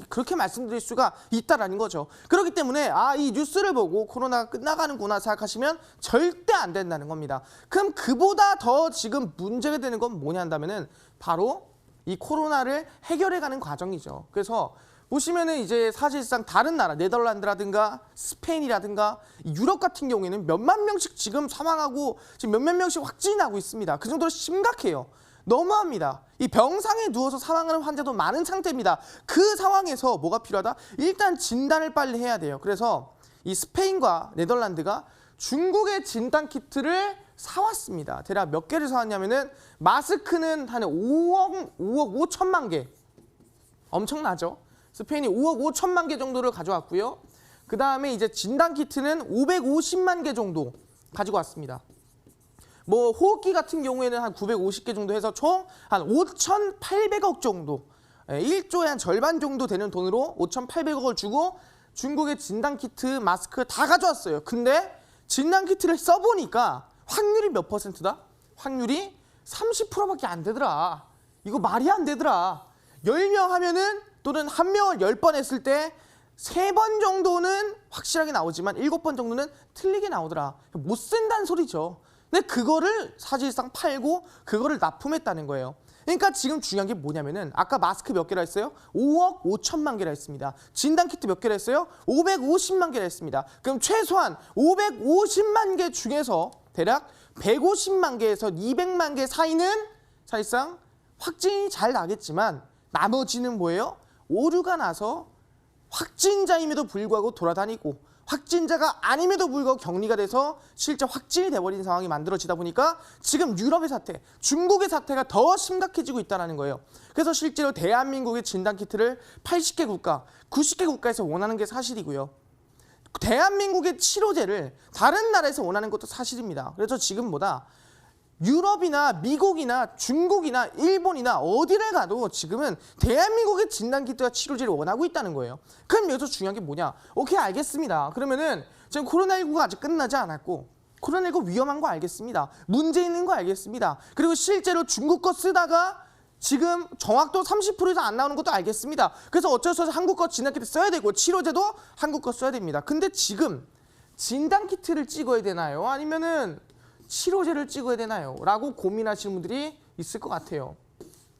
그렇게 말씀드릴 수가 있다라는 거죠. 그렇기 때문에 이 뉴스를 보고 코로나가 끝나가는구나 생각하시면 절대 안 된다는 겁니다. 그럼 그보다 더 지금 문제가 되는 건 뭐냐 한다면은 바로 이 코로나를 해결해가는 과정이죠. 그래서 보시면은 이제 사실상 다른 나라 네덜란드라든가 스페인이라든가 유럽 같은 경우에는 몇만 명씩 지금 사망하고 지금 몇몇 명씩 확진이 나고 있습니다. 그 정도로 심각해요. 너무합니다. 이 병상에 누워서 사망하는 환자도 많은 상태입니다. 그 상황에서 뭐가 필요하다? 일단 진단을 빨리 해야 돼요. 그래서 이 스페인과 네덜란드가 중국의 진단 키트를 사왔습니다. 대략 몇 개를 사왔냐면은 마스크는 한 5억 5천만 개. 엄청나죠? 스페인이 5억 5천만 개 정도를 가져왔고요. 그 다음에 이제 진단 키트는 550만 개 정도 가지고 왔습니다. 뭐 호흡기 같은 경우에는 한 950개 정도 해서 총 한 5,800억 정도 1조의 한 절반 정도 되는 돈으로 5,800억을 주고 중국의 진단키트, 마스크 다 가져왔어요. 근데 진단키트를 써보니까 확률이 몇 퍼센트다? 확률이 30%밖에 안 되더라. 이거 말이 안 되더라. 10명 하면은 또는 한 명을 10번 했을 때 3번 정도는 확실하게 나오지만 7번 정도는 틀리게 나오더라. 못 쓴다는 소리죠. 근데 그거를 사실상 팔고 그거를 납품했다는 거예요. 그러니까 지금 중요한 게 뭐냐면은 아까 마스크 몇 개라 했어요? 5억 5천만 개라 했습니다. 진단키트 몇 개라 했어요? 550만 개라 했습니다. 그럼 최소한 550만 개 중에서 대략 150만 개에서 200만 개 사이는 사실상 확진이 잘 나겠지만 나머지는 뭐예요? 오류가 나서 확진자임에도 불구하고 돌아다니고 확진자가 아님에도 불구하고 격리가 돼서 실제 확진이 돼버린 상황이 만들어지다 보니까 지금 유럽의 사태, 중국의 사태가 더 심각해지고 있다는 거예요. 그래서 실제로 대한민국의 진단키트를 80개 국가, 90개 국가에서 원하는 게 사실이고요. 대한민국의 치료제를 다른 나라에서 원하는 것도 사실입니다. 그래서 지금 유럽이나 미국이나 중국이나 일본이나 어디를 가도 지금은 대한민국의 진단키트와 치료제를 원하고 있다는 거예요. 그럼 여기서 중요한 게 뭐냐? 오케이, 알겠습니다. 그러면은 지금 코로나19가 아직 끝나지 않았고 코로나19 위험한 거 알겠습니다. 문제 있는 거 알겠습니다. 그리고 실제로 중국 거 쓰다가 지금 정확도 30% 이상 안 나오는 것도 알겠습니다. 그래서 어쩔 수 없이 한국 거 진단키트 써야 되고 치료제도 한국 거 써야 됩니다. 근데 지금 진단키트를 찍어야 되나요? 아니면은 치료제를 찍어야 되나요? 라고 고민하시는 분들이 있을 것 같아요.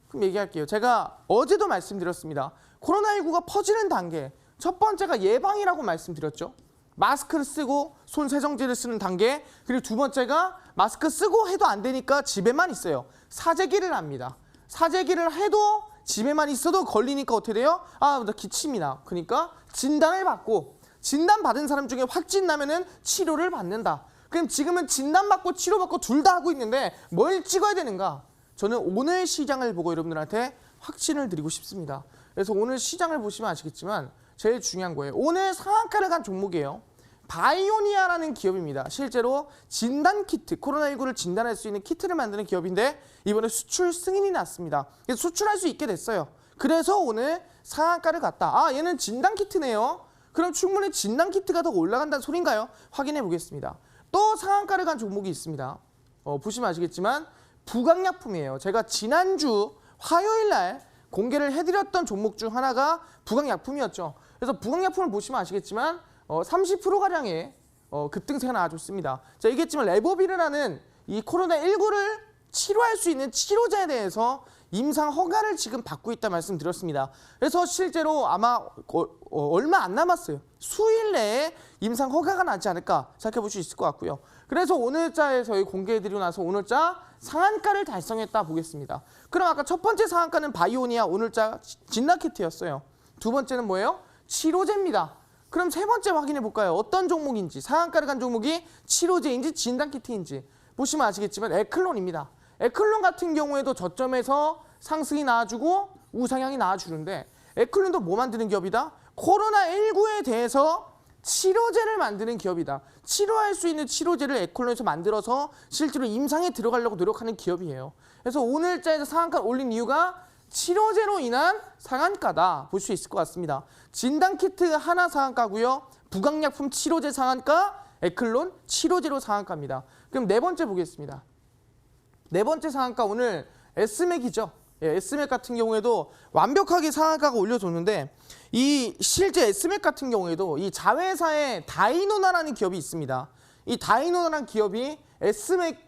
그럼 얘기할게요. 제가 어제도 말씀드렸습니다. 코로나19가 퍼지는 단계, 첫 번째가 예방이라고 말씀드렸죠. 마스크를 쓰고 손 세정제를 쓰는 단계, 그리고 두 번째가 마스크 쓰고 해도 안 되니까 집에만 있어요. 사재기를 합니다. 사재기를 해도 집에만 있어도 걸리니까 어떻게 돼요? 나 기침이나. 그러니까 진단을 받고 진단받은 사람 중에 확진 나면은 치료를 받는다. 그럼 지금은 진단받고 치료받고 둘 다 하고 있는데 뭘 찍어야 되는가? 저는 오늘 시장을 보고 여러분들한테 확신을 드리고 싶습니다. 그래서 오늘 시장을 보시면 아시겠지만 제일 중요한 거예요. 오늘 상한가를 간 종목이에요. 바이오니아라는 기업입니다. 실제로 진단키트, 코로나19를 진단할 수 있는 키트를 만드는 기업인데 이번에 수출 승인이 났습니다. 그래서 수출할 수 있게 됐어요. 그래서 오늘 상한가를 갔다. 얘는 진단키트네요. 그럼 충분히 진단키트가 더 올라간다는 소린가요? 확인해 보겠습니다. 또 상한가를 간 종목이 있습니다. 보시면 아시겠지만 부강약품이에요. 제가 지난주 화요일 날 공개를 해드렸던 종목 중 하나가 부강약품이었죠. 그래서 부강약품을 보시면 아시겠지만 30%가량의 급등세가 나와줬습니다. 자, 얘기했지만 레보비르라는 이 코로나19를 치료할 수 있는 치료제에 대해서 임상 허가를 지금 받고 있다 말씀드렸습니다. 그래서 실제로 아마 얼마 안 남았어요. 수일 내에 임상 허가가 나지 않을까 생각해 볼 수 있을 것 같고요. 그래서 오늘자에 저희 공개해드리고 나서 오늘자 상한가를 달성했다 보겠습니다. 그럼 아까 첫 번째 상한가는 바이오니아 오늘자 진단키트였어요. 두 번째는 뭐예요? 치료제입니다. 그럼 세 번째 확인해 볼까요? 어떤 종목인지, 상한가를 간 종목이 치료제인지 진단키트인지. 보시면 아시겠지만 에클론입니다. 에클론 같은 경우에도 저점에서 상승이 나와주고 우상향이 나와주는데 에클론도 뭐 만드는 기업이다? 코로나19에 대해서 치료제를 만드는 기업이다. 치료할 수 있는 치료제를 에클론에서 만들어서 실제로 임상에 들어가려고 노력하는 기업이에요. 그래서 오늘자에서 상한가 올린 이유가 치료제로 인한 상한가다 볼 수 있을 것 같습니다. 진단키트 하나 상한가고요. 부강약품 치료제 상한가, 에클론 치료제로 상한가입니다. 그럼 네 번째 보겠습니다. 네 번째 상한가 오늘 S맥이죠. S맥 같은 경우에도 완벽하게 상한가가 올려줬는데 이 실제 S맥 같은 경우에도 이 자회사의 다이노나라는 기업이 있습니다. 이 다이노나라는 기업이 S맥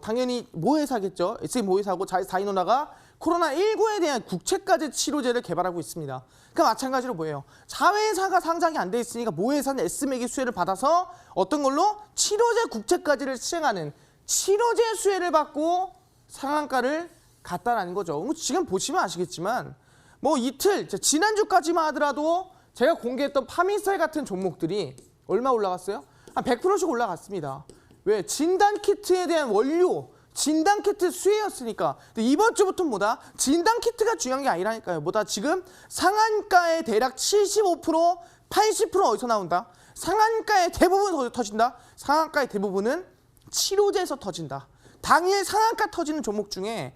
당연히 모회사겠죠. S맥 모회사고 다이노나가 코로나19에 대한 국채가제 치료제를 개발하고 있습니다. 그 마찬가지로 뭐예요? 자회사가 상장이 안 돼 있으니까 모회사는 S맥의 수혜를 받아서 어떤 걸로? 치료제 국채가제를 시행하는 치료제 수혜를 받고 상한가를 갔다라는 거죠. 지금 보시면 아시겠지만 뭐 이틀, 지난주까지만 하더라도 제가 공개했던 파미셀 같은 종목들이 얼마 올라갔어요? 한 100%씩 올라갔습니다. 왜? 진단키트에 대한 원료, 진단키트 수혜였으니까. 근데 이번 주부터는 뭐다? 진단키트가 중요한 게 아니라니까요. 뭐다? 지금 상한가의 대략 75%, 80% 어디서 나온다? 상한가의 대부분 터진다? 상한가의 대부분은 치료제에서 터진다. 당일 상한가 터지는 종목 중에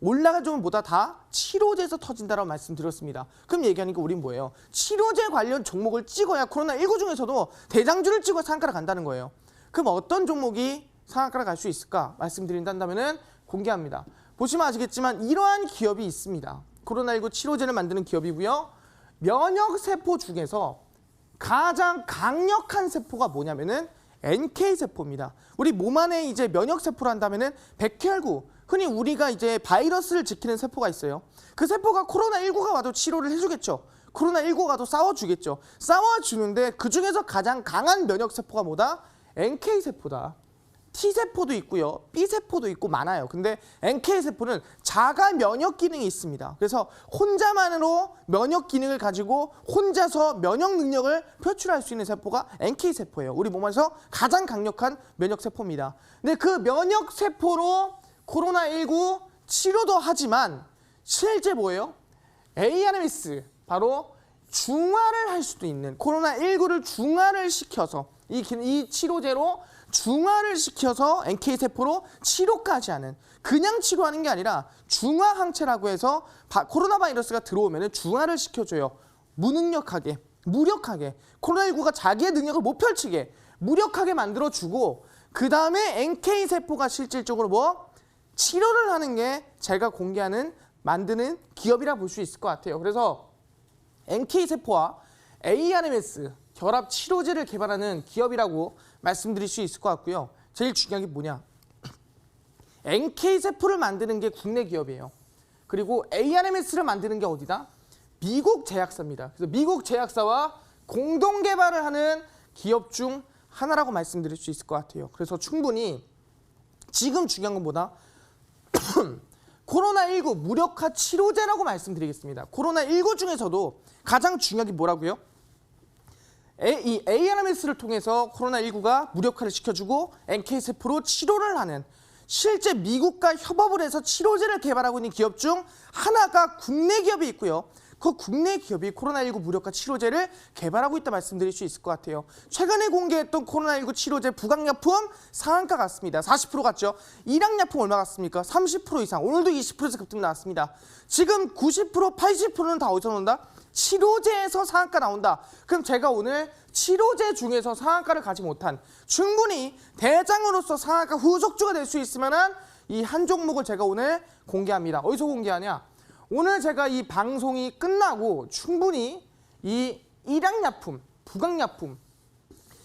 올라간 종목보다 다 치료제에서 터진다라고 말씀드렸습니다. 그럼 얘기하는 게 우린 뭐예요? 치료제 관련 종목을 찍어야 코로나19 중에서도 대장주를 찍어 상한가를 간다는 거예요. 그럼 어떤 종목이 상한가를 갈 수 있을까? 말씀드린다면은 공개합니다. 보시면 아시겠지만 이러한 기업이 있습니다. 코로나19 치료제를 만드는 기업이고요. 면역세포 중에서 가장 강력한 세포가 뭐냐면은 NK 세포입니다. 우리 몸 안에 이제 면역 세포를 한다면은 백혈구, 흔히 우리가 이제 바이러스를 지키는 세포가 있어요. 그 세포가 코로나19가 와도 치료를 해주겠죠. 코로나19가 와도 싸워주겠죠. 싸워주는데 그 중에서 가장 강한 면역 세포가 뭐다? NK 세포다. T세포도 있고요. B세포도 있고 많아요. 근데 NK세포는 자가 면역 기능이 있습니다. 그래서 혼자만으로 면역 기능을 가지고 혼자서 면역 능력을 표출할 수 있는 세포가 NK세포예요. 우리 몸에서 가장 강력한 면역세포입니다. 근데 그 면역세포로 코로나19 치료도 하지만 실제 뭐예요? ARMS, 바로 중화를 할 수도 있는, 코로나19를 중화를 시켜서 이 치료제로 중화를 시켜서 NK세포로 치료까지 하는, 그냥 치료하는 게 아니라 중화 항체라고 해서 코로나 바이러스가 들어오면 중화를 시켜줘요. 무능력하게, 무력하게, 코로나19가 자기의 능력을 못 펼치게 무력하게 만들어주고, 그 다음에 NK세포가 실질적으로 뭐 치료를 하는 게 제가 공개하는, 만드는 기업이라 볼 수 있을 것 같아요. 그래서 NK세포와 ARMS, 결합 치료제를 개발하는 기업이라고 말씀드릴 수 있을 것 같고요. 제일 중요한 게 뭐냐? NK세포를 만드는 게 국내 기업이에요. 그리고 ARMS를 만드는 게 어디다? 미국 제약사입니다. 그래서 미국 제약사와 공동 개발을 하는 기업 중 하나라고 말씀드릴 수 있을 것 같아요. 그래서 충분히 지금 중요한 건 뭐다? 코로나19 무력화 치료제라고 말씀드리겠습니다. 코로나19 중에서도 가장 중요한 게 뭐라고요? 이 ARMS를 통해서 코로나19가 무력화를 시켜주고 NK세포로 치료를 하는, 실제 미국과 협업을 해서 치료제를 개발하고 있는 기업 중 하나가 국내 기업이 있고요. 그 국내 기업이 코로나19 무력화 치료제를 개발하고 있다 말씀드릴 수 있을 것 같아요. 최근에 공개했던 코로나19 치료제 부강약품 상한가 갔습니다. 40% 갔죠. 일양약품 얼마 갔습니까? 30% 이상. 오늘도 20%에서 급등 나왔습니다. 지금 90%, 80%는 다 어디서 나온다? 치료제에서 상한가 나온다. 그럼 제가 오늘 치료제 중에서 상한가를 가지 못한, 충분히 대장으로서 상한가 후속주가 될 수 있을 만한 이 한 종목을 제가 오늘 공개합니다. 어디서 공개하냐? 오늘 제가 이 방송이 끝나고 충분히 이 일양약품, 부강약품,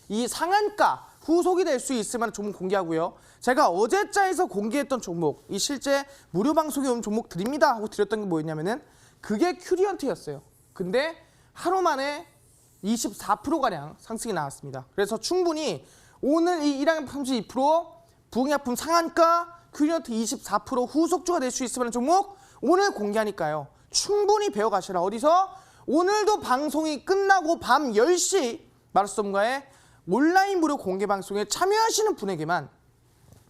이 상한가 후속이 될 수 있을 만한 종목 공개하고요. 제가 어제자에서 공개했던 종목, 이 실제 무료 방송에 온 종목 드립니다 하고 드렸던 게 뭐였냐면은 그게 큐리언트였어요. 근데 하루 만에 24%가량 상승이 나왔습니다. 그래서 충분히 오늘 이 일양약품 32%, 부강약품 상한가, 큐리언트 24% 후속주가 될 수 있을 만한 종목 오늘 공개하니까요. 충분히 배워가시라. 어디서? 오늘도 방송이 끝나고 밤 10시 마르스톰과의 온라인 무료 공개 방송에 참여하시는 분에게만,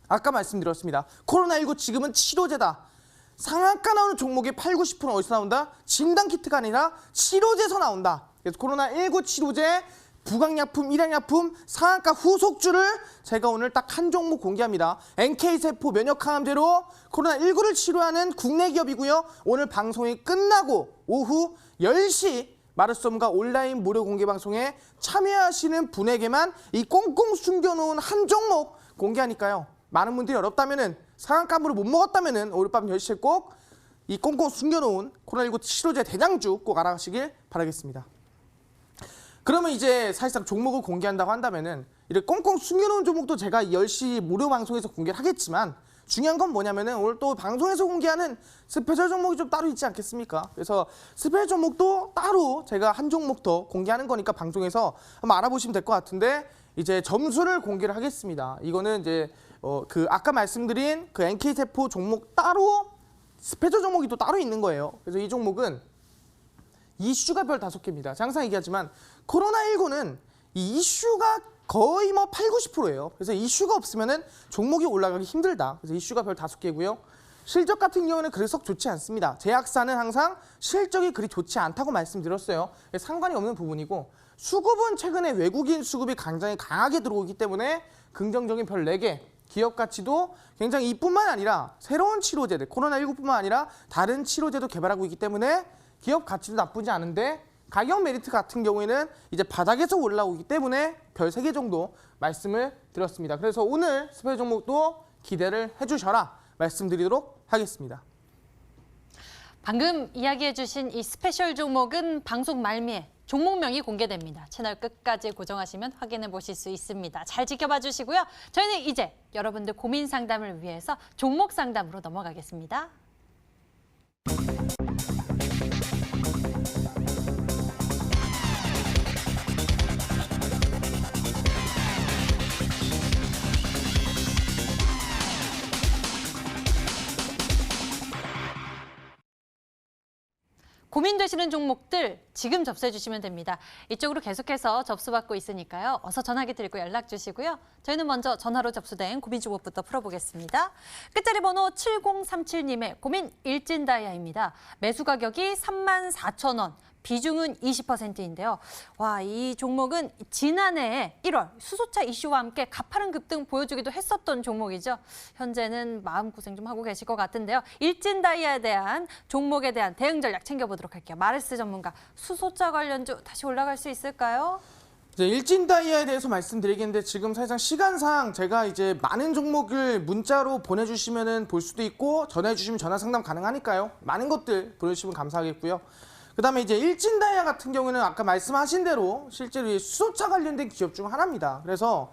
아까 말씀드렸습니다. 코로나19 지금은 치료제다. 상한가 나오는 종목의 8, 90%는 어디서 나온다? 진단키트가 아니라 치료제에서 나온다. 그래서 코로나19 치료제, 부강약품, 일양약품 상한가 후속주를 제가 오늘 딱 한 종목 공개합니다. NK세포 면역항암제로 코로나19를 치료하는 국내 기업이고요. 오늘 방송이 끝나고 오후 10시 마르스톰과 온라인 무료 공개 방송에 참여하시는 분에게만 이 꽁꽁 숨겨놓은 한 종목 공개하니까요. 많은 분들이 어렵다면은, 상한가물을 못 먹었다면은 오늘 밤 10시에 꼭 이 꽁꽁 숨겨놓은 코로나19 치료제 대장주 꼭 알아가시길 바라겠습니다. 그러면 이제 사실상 종목을 공개한다고 한다면은 이렇게 꽁꽁 숨겨놓은 종목도 제가 10시 무료 방송에서 공개를 하겠지만, 중요한 건 뭐냐면은 오늘 또 방송에서 공개하는 스페셜 종목이 좀 따로 있지 않겠습니까? 그래서 스페셜 종목도 따로 제가 한 종목 더 공개하는 거니까 방송에서 한번 알아보시면 될 것 같은데, 이제 점수를 공개를 하겠습니다. 이거는 이제 그 아까 말씀드린 그 NK세포 종목 따로 스페셜 종목이 또 따로 있는 거예요. 그래서 이 종목은 이슈가 별 5개입니다. 항상 얘기하지만 코로나19는 이 이슈가 거의 뭐 8, 90%예요. 그래서 이슈가 없으면은 종목이 올라가기 힘들다. 그래서 이슈가 별 5개고요. 실적 같은 경우는 그리 썩 좋지 않습니다. 제약사는 항상 실적이 그리 좋지 않다고 말씀드렸어요. 상관이 없는 부분이고, 수급은 최근에 외국인 수급이 굉장히 강하게 들어오기 때문에 긍정적인 별 4개, 기업 가치도 굉장히 이뿐만 아니라 새로운 치료제들, 코로나19뿐만 아니라 다른 치료제도 개발하고 있기 때문에 기업 가치도 나쁘지 않은데, 가격 메리트 같은 경우에는 이제 바닥에서 올라오기 때문에 별 3개 정도 말씀을 드렸습니다. 그래서 오늘 스페셜 종목도 기대를 해주셔라 말씀드리도록 하겠습니다. 방금 이야기해 주신 이 스페셜 종목은 방송 말미에 종목명이 공개됩니다. 채널 끝까지 고정하시면 확인해 보실 수 있습니다. 잘 지켜봐 주시고요. 저희는 이제 여러분들 고민 상담을 위해서 종목 상담으로 넘어가겠습니다. 고민되시는 종목들 지금 접수해 주시면 됩니다. 이쪽으로 계속해서 접수받고 있으니까요. 어서 전화기 들고 연락 주시고요. 저희는 먼저 전화로 접수된 고민 종목부터 풀어보겠습니다. 끝자리 번호 7037님의 고민 일진다이아입니다. 매수 가격이 34,000원. 비중은 20%인데요. 와, 이 종목은 지난해 1월 수소차 이슈와 함께 가파른 급등 보여주기도 했었던 종목이죠. 현재는 마음고생 좀 하고 계실 것 같은데요. 일진다이아에 대한 종목에 대한 대응 전략 챙겨보도록 할게요. 마르스 전문가, 수소차 관련주 다시 올라갈 수 있을까요? 이제 일진다이아에 대해서 말씀드리겠는데 지금 사실상 시간상 제가 이제 많은 종목을 문자로 보내주시면 볼 수도 있고 전화해주시면 전화 상담 가능하니까요. 많은 것들 보내주시면 감사하겠고요. 그다음에 이제 일진다이아 같은 경우는 아까 말씀하신 대로 실제로 이 수소차 관련된 기업 중 하나입니다. 그래서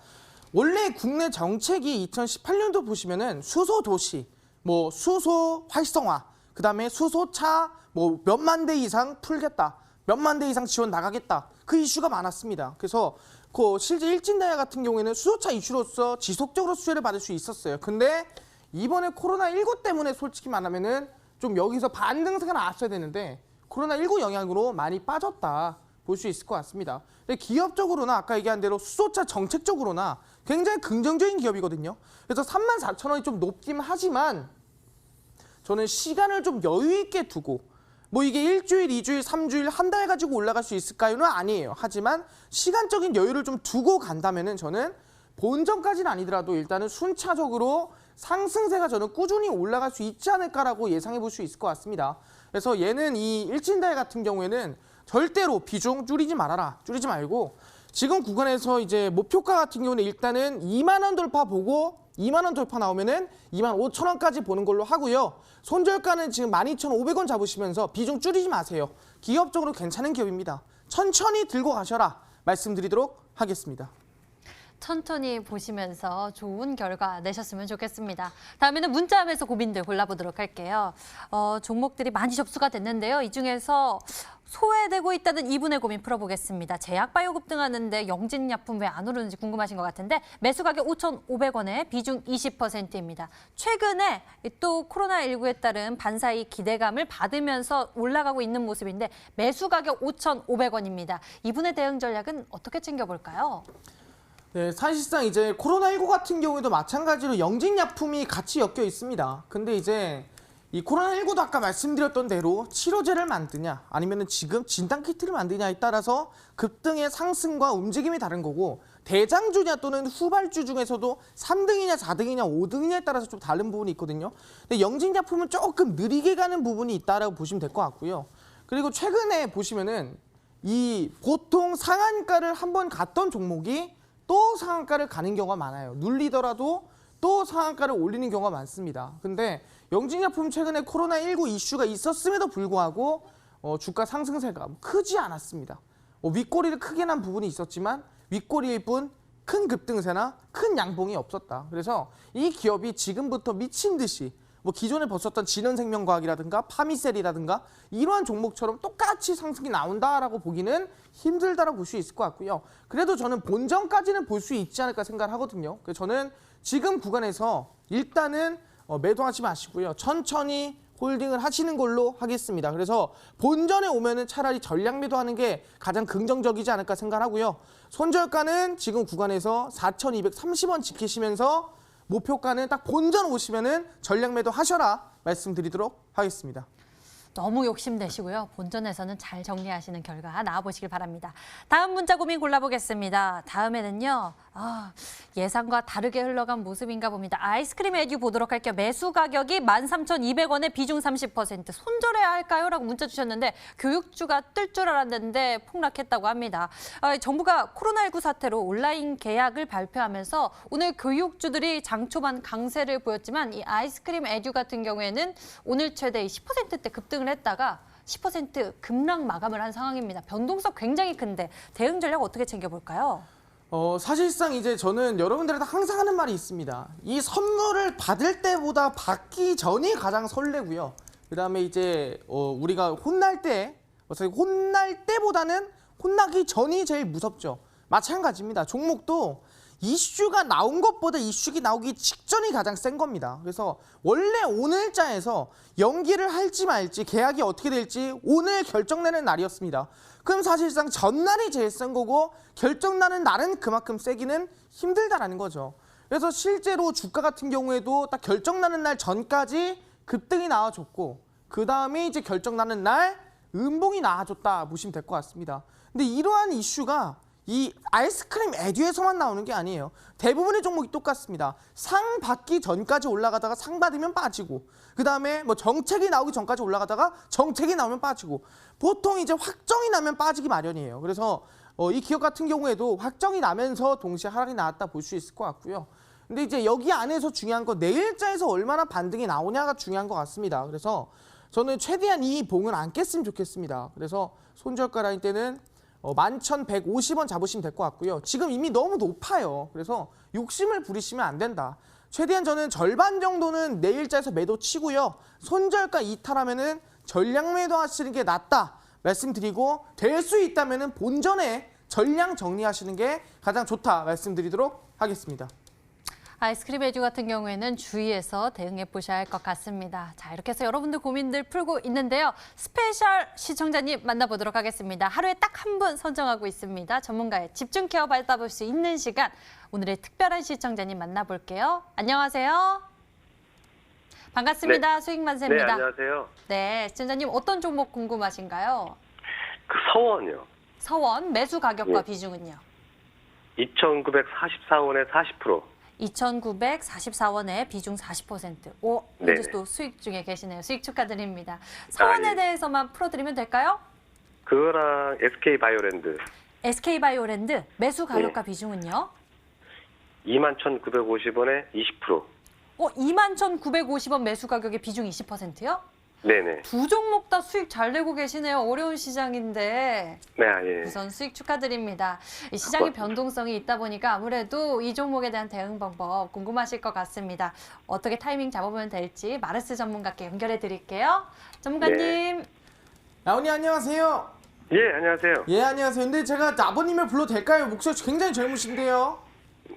원래 국내 정책이 2018년도 보시면은 수소 도시, 뭐 수소 활성화, 그다음에 수소차 뭐 몇만 대 이상 풀겠다, 몇만 대 이상 지원 나가겠다, 그 이슈가 많았습니다. 그래서 그 실제 일진다이아 같은 경우에는 수소차 이슈로서 지속적으로 수혜를 받을 수 있었어요. 근데 이번에 코로나19 때문에 솔직히 말하면은 좀 여기서 반등세가 나왔어야 되는데 코로나19 영향으로 많이 빠졌다 볼 수 있을 것 같습니다. 근데 기업적으로나 아까 얘기한 대로 수소차 정책적으로나 굉장히 긍정적인 기업이거든요. 그래서 34,000원이 좀 높긴 하지만 저는 시간을 좀 여유 있게 두고 뭐 이게 일주일, 2주일, 3주일, 한 달 가지고 올라갈 수 있을까요는 아니에요. 하지만 시간적인 여유를 좀 두고 간다면은 저는 본전까지는 아니더라도 일단은 순차적으로 상승세가 저는 꾸준히 올라갈 수 있지 않을까라고 예상해 볼 수 있을 것 같습니다. 그래서 얘는 이 일진다이아 같은 경우에는 절대로 비중 줄이지 말아라. 줄이지 말고 지금 구간에서 이제 목표가 같은 경우는 일단은 2만 원 돌파 보고 2만 원 돌파 나오면은 2만 5천 원까지 보는 걸로 하고요. 손절가는 지금 12,500원 잡으시면서 비중 줄이지 마세요. 기업적으로 괜찮은 기업입니다. 천천히 들고 가셔라 말씀드리도록 하겠습니다. 천천히 보시면서 좋은 결과 내셨으면 좋겠습니다. 다음에는 문자함에서 고민들 골라보도록 할게요. 종목들이 많이 접수가 됐는데요. 이 중에서 소외되고 있다는 이분의 고민 풀어보겠습니다. 제약바이오 급등하는데 영진약품 왜 안 오르는지 궁금하신 것 같은데 매수 가격 5,500원에 비중 20%입니다. 최근에 또 코로나19에 따른 반사이 기대감을 받으면서 올라가고 있는 모습인데 매수 가격 5,500원입니다. 이분의 대응 전략은 어떻게 챙겨볼까요? 네, 사실상 이제 코로나19 같은 경우에도 마찬가지로 영진약품이 같이 엮여 있습니다. 근데 이제 이 코로나19도 아까 말씀드렸던 대로 치료제를 만드냐 아니면 지금 진단키트를 만드냐에 따라서 급등의 상승과 움직임이 다른 거고 대장주냐 또는 후발주 중에서도 3등이냐 4등이냐 5등이냐에 따라서 좀 다른 부분이 있거든요. 근데 영진약품은 조금 느리게 가는 부분이 있다라고 보시면 될 것 같고요. 그리고 최근에 보시면은 이 보통 상한가를 한번 갔던 종목이 또 상한가를 가는 경우가 많아요. 눌리더라도 또 상한가를 올리는 경우가 많습니다. 근데 영진약품 최근에 코로나19 이슈가 있었음에도 불구하고 주가 상승세가 크지 않았습니다. 윗꼬리를 크게 난 부분이 있었지만 윗꼬리일 뿐 큰 급등세나 큰 양봉이 없었다. 그래서 이 기업이 지금부터 미친 듯이 뭐 기존에 벌었던 진원생명과학이라든가 파미셀이라든가 이러한 종목처럼 똑같이 상승이 나온다라고 보기는 힘들다라고 볼 수 있을 것 같고요. 그래도 저는 본전까지는 볼 수 있지 않을까 생각을 하거든요. 그래서 저는 지금 구간에서 일단은 매도하지 마시고요. 천천히 홀딩을 하시는 걸로 하겠습니다. 그래서 본전에 오면은 차라리 전략 매도하는 게 가장 긍정적이지 않을까 생각하고요. 손절가는 지금 구간에서 4,230원 지키시면서 목표가는 딱 본전 오시면은 전략 매도 하셔라 말씀드리도록 하겠습니다. 너무 욕심내시고요. 본전에서는 잘 정리하시는 결과 나와보시길 바랍니다. 다음 문자 고민 골라보겠습니다. 다음에는요. 예상과 다르게 흘러간 모습인가 봅니다. 아이스크림 에듀 보도록 할게요. 매수 가격이 13,200원에 비중 30%. 손절해야 할까요? 라고 문자 주셨는데 교육주가 뜰 줄 알았는데 폭락했다고 합니다. 정부가 코로나19 사태로 온라인 계약을 발표하면서 오늘 교육주들이 장 초반 강세를 보였지만 이 아이스크림 에듀 같은 경우에는 오늘 최대 10%대 급등을 했다가 10% 급락 마감을 한 상황입니다. 변동성 굉장히 큰데 대응 전략 어떻게 챙겨볼까요? 사실상 이제 저는 여러분들한테 항상 하는 말이 있습니다. 이 선물을 받을 때보다 받기 전이 가장 설레고요. 그다음에 이제 우리가 혼날 때보다는 혼나기 전이 제일 무섭죠. 마찬가지입니다. 종목도 이슈가 나온 것보다 이슈가 나오기 직전이 가장 센 겁니다. 그래서 원래 오늘자에서 연기를 할지 말지 계약이 어떻게 될지 오늘 결정내는 날이었습니다. 그럼 사실상 전날이 제일 센 거고 결정나는 날은 그만큼 세기는 힘들다라는 거죠. 그래서 실제로 주가 같은 경우에도 딱 결정나는 날 전까지 급등이 나와줬고 그 다음에 이제 결정나는 날 음봉이 나와줬다 보시면 될 것 같습니다. 근데 이러한 이슈가 이 아이스크림 에듀에서만 나오는 게 아니에요. 대부분의 종목이 똑같습니다. 상 받기 전까지 올라가다가 상 받으면 빠지고 그 다음에 뭐 정책이 나오기 전까지 올라가다가 정책이 나오면 빠지고 보통 이제 확정이 나면 빠지기 마련이에요. 그래서 이 기업 같은 경우에도 확정이 나면서 동시에 하락이 나왔다 볼 수 있을 것 같고요. 근데 이제 여기 안에서 중요한 건 내일자에서 얼마나 반등이 나오냐가 중요한 것 같습니다. 그래서 저는 최대한 이 봉을 안 깼으면 좋겠습니다. 그래서 손절가 라인 때는 11,150원 잡으시면 될 것 같고요. 지금 이미 너무 높아요. 그래서 욕심을 부리시면 안 된다. 최대한 저는 절반 정도는 내일자에서 매도 치고요. 손절가 이탈하면은 전량 매도 하시는 게 낫다 말씀드리고 될 수 있다면은 본전에 전량 정리하시는 게 가장 좋다 말씀드리도록 하겠습니다. 아이스크림 에듀 같은 경우에는 주의해서 대응해 보셔야 할 것 같습니다. 자, 이렇게 해서 여러분들 고민들 풀고 있는데요. 스페셜 시청자님 만나보도록 하겠습니다. 하루에 딱 한 분 선정하고 있습니다. 전문가의 집중 케어 받아볼 수 있는 시간. 오늘의 특별한 시청자님 만나볼게요. 안녕하세요. 반갑습니다. 네. 수익만세입니다. 네, 안녕하세요. 네, 시청자님 어떤 종목 궁금하신가요? 그 서원이요. 서원 매수 가격과 네. 비중은요? 2,944원에 40%. 2,944원에 비중 40%. 오, 네네. 현재 또 수익 중에 계시네요. 수익 축하드립니다. 서원에 예. 대해서만 풀어드리면 될까요? 그거랑 SK바이오랜드 SK바이오랜드 매수 가격과 비중은요? 21,950원에 20%. 21,950원 매수 가격의 비중 20%요? 네네. 두 종목 다 수익 잘 내고 계시네요. 어려운 시장인데. 네, 예. 우선 수익 축하드립니다. 이 시장의 변동성이 있다 보니까 아무래도 이 종목에 대한 대응 방법 궁금하실 것 같습니다. 어떻게 타이밍 잡아보면 될지 마르스 전문가께 연결해 드릴게요. 전문가님. 네. 아버님 안녕하세요. 예, 안녕하세요. 예 안녕하세요. 근데 제가 아버님을 불러도 될까요? 목소리 굉장히 젊으신데요.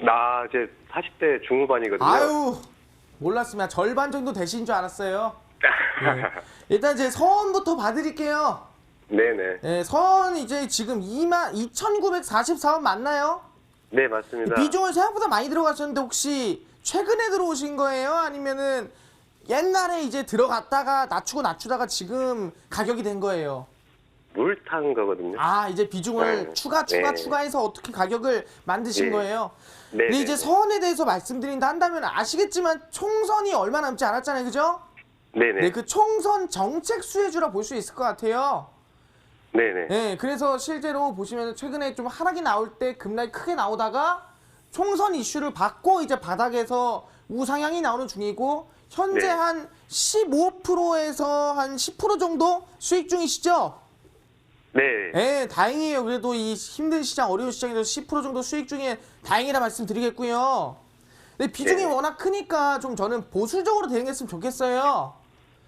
나 이제 40대 중후반이거든요. 아유 몰랐습니다. 절반 정도 되신 줄 알았어요. 네. 일단 제 서원부터 봐드릴게요. 네네. 네, 서원 이제 지금 22,944원 맞나요? 네, 맞습니다. 비중을 생각보다 많이 들어가셨는데 혹시 최근에 들어오신 거예요? 아니면은 옛날에 이제 들어갔다가 낮추다가 지금 가격이 된 거예요? 물 탄 거거든요. 아 이제 비중을 네. 추가해서 어떻게 가격을 만드신 네. 거예요? 네. 근데 이제 서원에 대해서 말씀드린다 한다면 아시겠지만 총선이 얼마 남지 않았잖아요, 그죠? 네네. 네, 그 총선 정책 수혜주라 볼 수 있을 것 같아요. 네네. 네, 그래서 실제로 보시면 최근에 좀 하락이 나올 때 급락이 크게 나오다가 총선 이슈를 받고 이제 바닥에서 우상향이 나오는 중이고 현재 네. 한 15%에서 한 10% 정도 수익 중이시죠? 네. 네, 다행이에요. 그래도 이 힘든 시장, 어려운 시장에서 10% 정도 수익 중에 다행이라 말씀드리겠고요. 근데 비중이 네. 워낙 크니까 좀 저는 보수적으로 대응했으면 좋겠어요.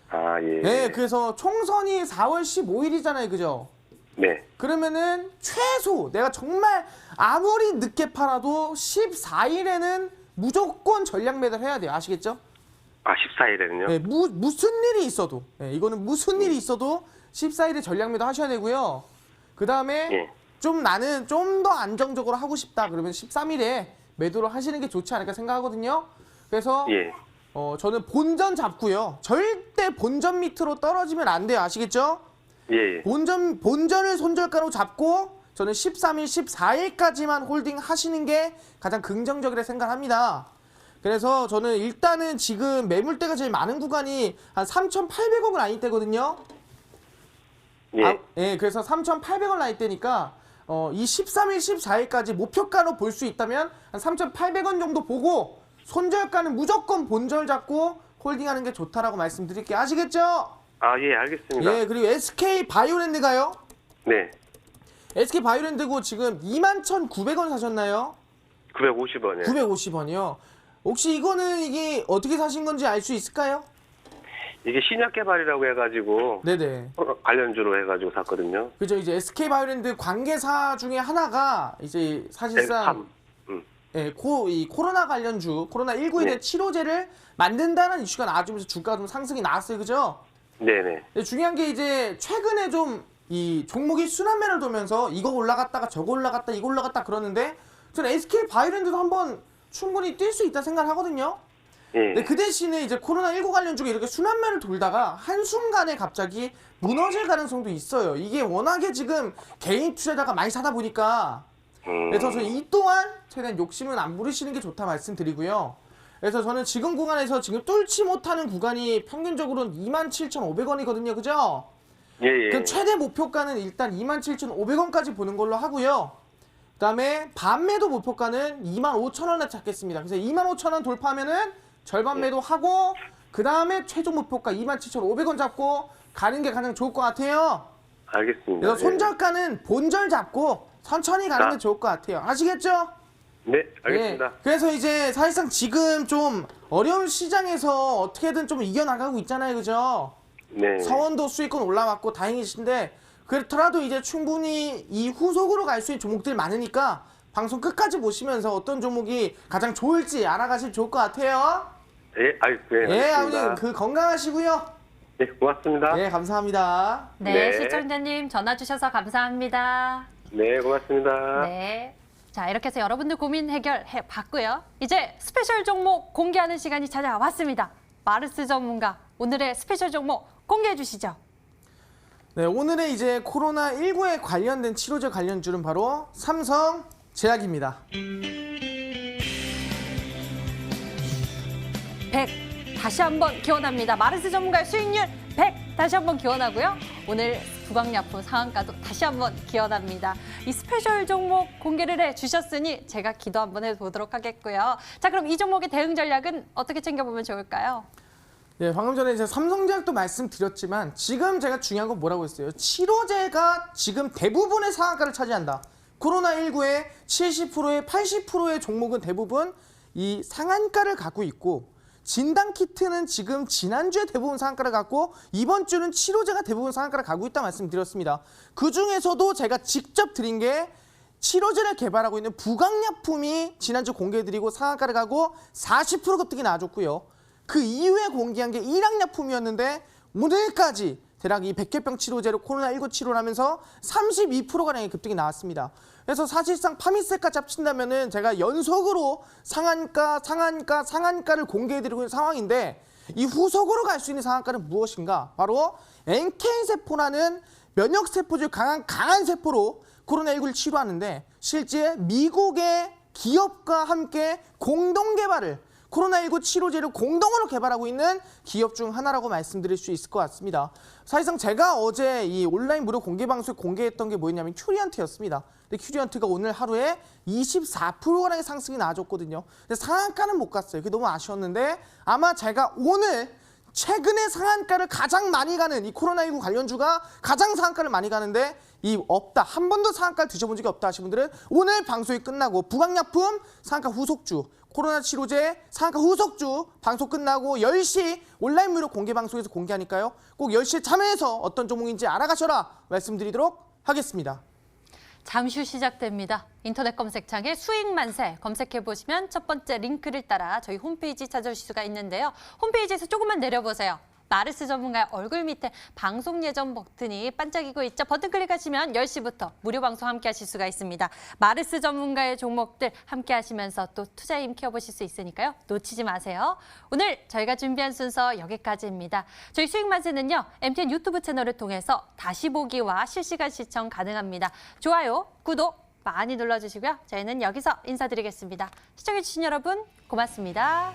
아, 예. 네, 그래서 총선이 4월 15일이잖아요, 그죠? 네. 그러면은 최소 내가 정말 아무리 늦게 팔아도 14일에는 무조건 전략 매도를 해야 돼요. 아시겠죠? 아, 14일에는요? 네, 무슨 일이 있어도 이거는 무슨 일이 있어도 14일에 전략 매도 하셔야 되고요. 그 다음에 예. 좀 나는 좀 더 안정적으로 하고 싶다 그러면 13일에 매도를 하시는 게 좋지 않을까 생각하거든요. 그래서 예. 저는 본전 잡고요. 절대 본전 밑으로 떨어지면 안 돼요. 아시겠죠? 예. 본전을 손절가로 잡고 저는 13일, 14일까지만 홀딩 하시는 게 가장 긍정적이라 생각합니다. 그래서 저는 일단은 지금 매물대가 제일 많은 구간이 한 3,800원 라인 대거든요. 예. 예, 그래서 3,800원 라인 대니까 이 13일, 14일까지 목표가로 볼 수 있다면 한 3,800원 정도 보고 손절가는 무조건 본절 잡고 홀딩하는 게 좋다라고 말씀드릴게요. 아시겠죠? 아, 예, 알겠습니다. 예, 그리고 SK 바이오랜드가요? 네. SK 바이오랜드고 지금 21,900원 사셨나요? 950원이요. 950원이요. 혹시 이게 어떻게 사신 건지 알 수 있을까요? 이게 신약 개발이라고 해가지고 네네. 관련주로 해가지고 샀거든요. 그죠. 이제 SK 바이오랜드 관계사 중에 하나가 이제 사실상 예, 이 코로나 관련주, 코로나19에 대한 치료제를 만든다는 이슈가 나와주면서 주가가 좀 상승이 나왔어요. 그죠? 네네. 근데 중요한 게 이제 최근에 좀 이 종목이 순환매를 돌면서 이거 올라갔다가 저거 올라갔다 이거 올라갔다 그러는데 저는 SK 바이오랜드도 한번 충분히 뛸 수 있다 생각을 하거든요. 예. 근데 그 대신에 이제 코로나19 관련주가 이렇게 순환매를 돌다가 한순간에 갑자기 무너질 가능성도 있어요. 이게 워낙에 지금 개인 투자자가 많이 사다 보니까 그래서 저는 이 또한 최대한 욕심은 안 부리시는 게 좋다 말씀드리고요. 그래서 저는 지금 구간에서 지금 뚫지 못하는 구간이 평균적으로는 27,500원이거든요. 그죠? 예, 예. 그럼 최대 목표가는 일단 27,500원까지 보는 걸로 하고요. 그다음에 반매도 목표가는 25,000원에 잡겠습니다. 그래서 25,000원 돌파하면은 절반 매도하고 그다음에 최종 목표가 27,500원 잡고 가는 게 가장 좋을 것 같아요. 알겠습니다. 그래서 손절가는 본절 잡고 천천히 가는 게 좋을 것 같아요. 아시겠죠? 네, 알겠습니다. 예. 그래서 이제 사실상 지금 좀 어려운 시장에서 어떻게든 좀 이겨나가고 있잖아요. 그죠? 네. 서원도 수익권 올라왔고 다행이신데 그렇더라도 이제 충분히 이 후속으로 갈 수 있는 종목들 많으니까 방송 끝까지 보시면서 어떤 종목이 가장 좋을지 알아가시면 좋을 것 같아요. 예, 예, 알겠습니다. 아버님 건강하시고요. 네, 고맙습니다. 예, 감사합니다. 네, 네. 시청자님 전화 주셔서 감사합니다. 네, 고맙습니다. 네. 자, 이렇게 해서 여러분들 고민 해결해 봤고요. 이제 스페셜 종목 공개하는 시간이 찾아왔습니다. 마르스 전문가, 오늘의 스페셜 종목 공개해 주시죠. 네, 오늘의 이제 코로나19에 관련된 치료제 관련주는 바로 삼성제약입니다. 100 다시 한번 기원합니다. 마르스 전문가의 수익률 100 다시 한번 기원하고요. 오늘 부강약품 상한가도 다시 한번 기원합니다. 이 스페셜 종목 공개를 해주셨으니 제가 기도 한번 해보도록 하겠고요. 자, 그럼 이 종목의 대응 전략은 어떻게 챙겨보면 좋을까요? 네, 방금 전에 이제 삼성제약도 말씀드렸지만 지금 제가 중요한 건 뭐라고 했어요? 치료제가 지금 대부분의 상한가를 차지한다. 코로나19의 70%의 80%의 종목은 대부분 이 상한가를 갖고 있고 진단키트는 지금 지난주에 대부분 상한가를 갖고 이번 주는 치료제가 대부분 상한가를 갖고 있다 말씀드렸습니다. 그중에서도 제가 직접 드린 게 치료제를 개발하고 있는 부강약품이 지난주 공개해드리고 상한가를 가고 40% 급등이 나와줬고요. 그 이후에 공개한 게 일학약품이었는데 오늘까지 대략 이 백혈병 치료제로 코로나19 치료를 하면서 32%가량의 급등이 나왔습니다. 그래서 사실상 파미세까지 합친다면은 제가 연속으로 상한가를 공개해드리고 있는 상황인데 이 후속으로 갈 수 있는 상한가는 무엇인가? 바로 NK세포라는 면역세포 중 강한 세포로 코로나19를 치료하는데 실제 미국의 기업과 함께 공동 개발을 코로나19 치료제를 공동으로 개발하고 있는 기업 중 하나라고 말씀드릴 수 있을 것 같습니다. 사실상 제가 어제 이 온라인 무료 공개 방송에 공개했던 게 뭐였냐면 큐리언트였습니다. 근데 큐리언트가 오늘 하루에 24%가량의 상승이 나와줬거든요. 근데 상한가는 못 갔어요. 그게 너무 아쉬웠는데 아마 제가 오늘 최근에 상한가를 가장 많이 가는 이 코로나19 관련주가 가장 상한가를 많이 가는데 이 없다. 한 번도 상한가를 드셔본 적이 없다 하시는 분들은 오늘 방송이 끝나고 부강약품 상한가 후속주 코로나 치료제 상한가 후속주 방송 끝나고 10시 온라인 무료 공개 방송에서 공개하니까요. 꼭 10시에 참여해서 어떤 종목인지 알아가셔라 말씀드리도록 하겠습니다. 잠시 후 시작됩니다. 인터넷 검색창에 수익만세 검색해보시면 첫 번째 링크를 따라 저희 홈페이지 찾아오실 수가 있는데요. 홈페이지에서 조금만 내려보세요. 마르스 전문가의 얼굴 밑에 방송 예정 버튼이 반짝이고 있죠. 버튼 클릭하시면 10시부터 무료 방송 함께 하실 수가 있습니다. 마르스 전문가의 종목들 함께 하시면서 또 투자에 힘 키워보실 수 있으니까요. 놓치지 마세요. 오늘 저희가 준비한 순서 여기까지입니다. 저희 수익만세는요. MTN 유튜브 채널을 통해서 다시 보기와 실시간 시청 가능합니다. 좋아요, 구독 많이 눌러주시고요. 저희는 여기서 인사드리겠습니다. 시청해주신 여러분 고맙습니다.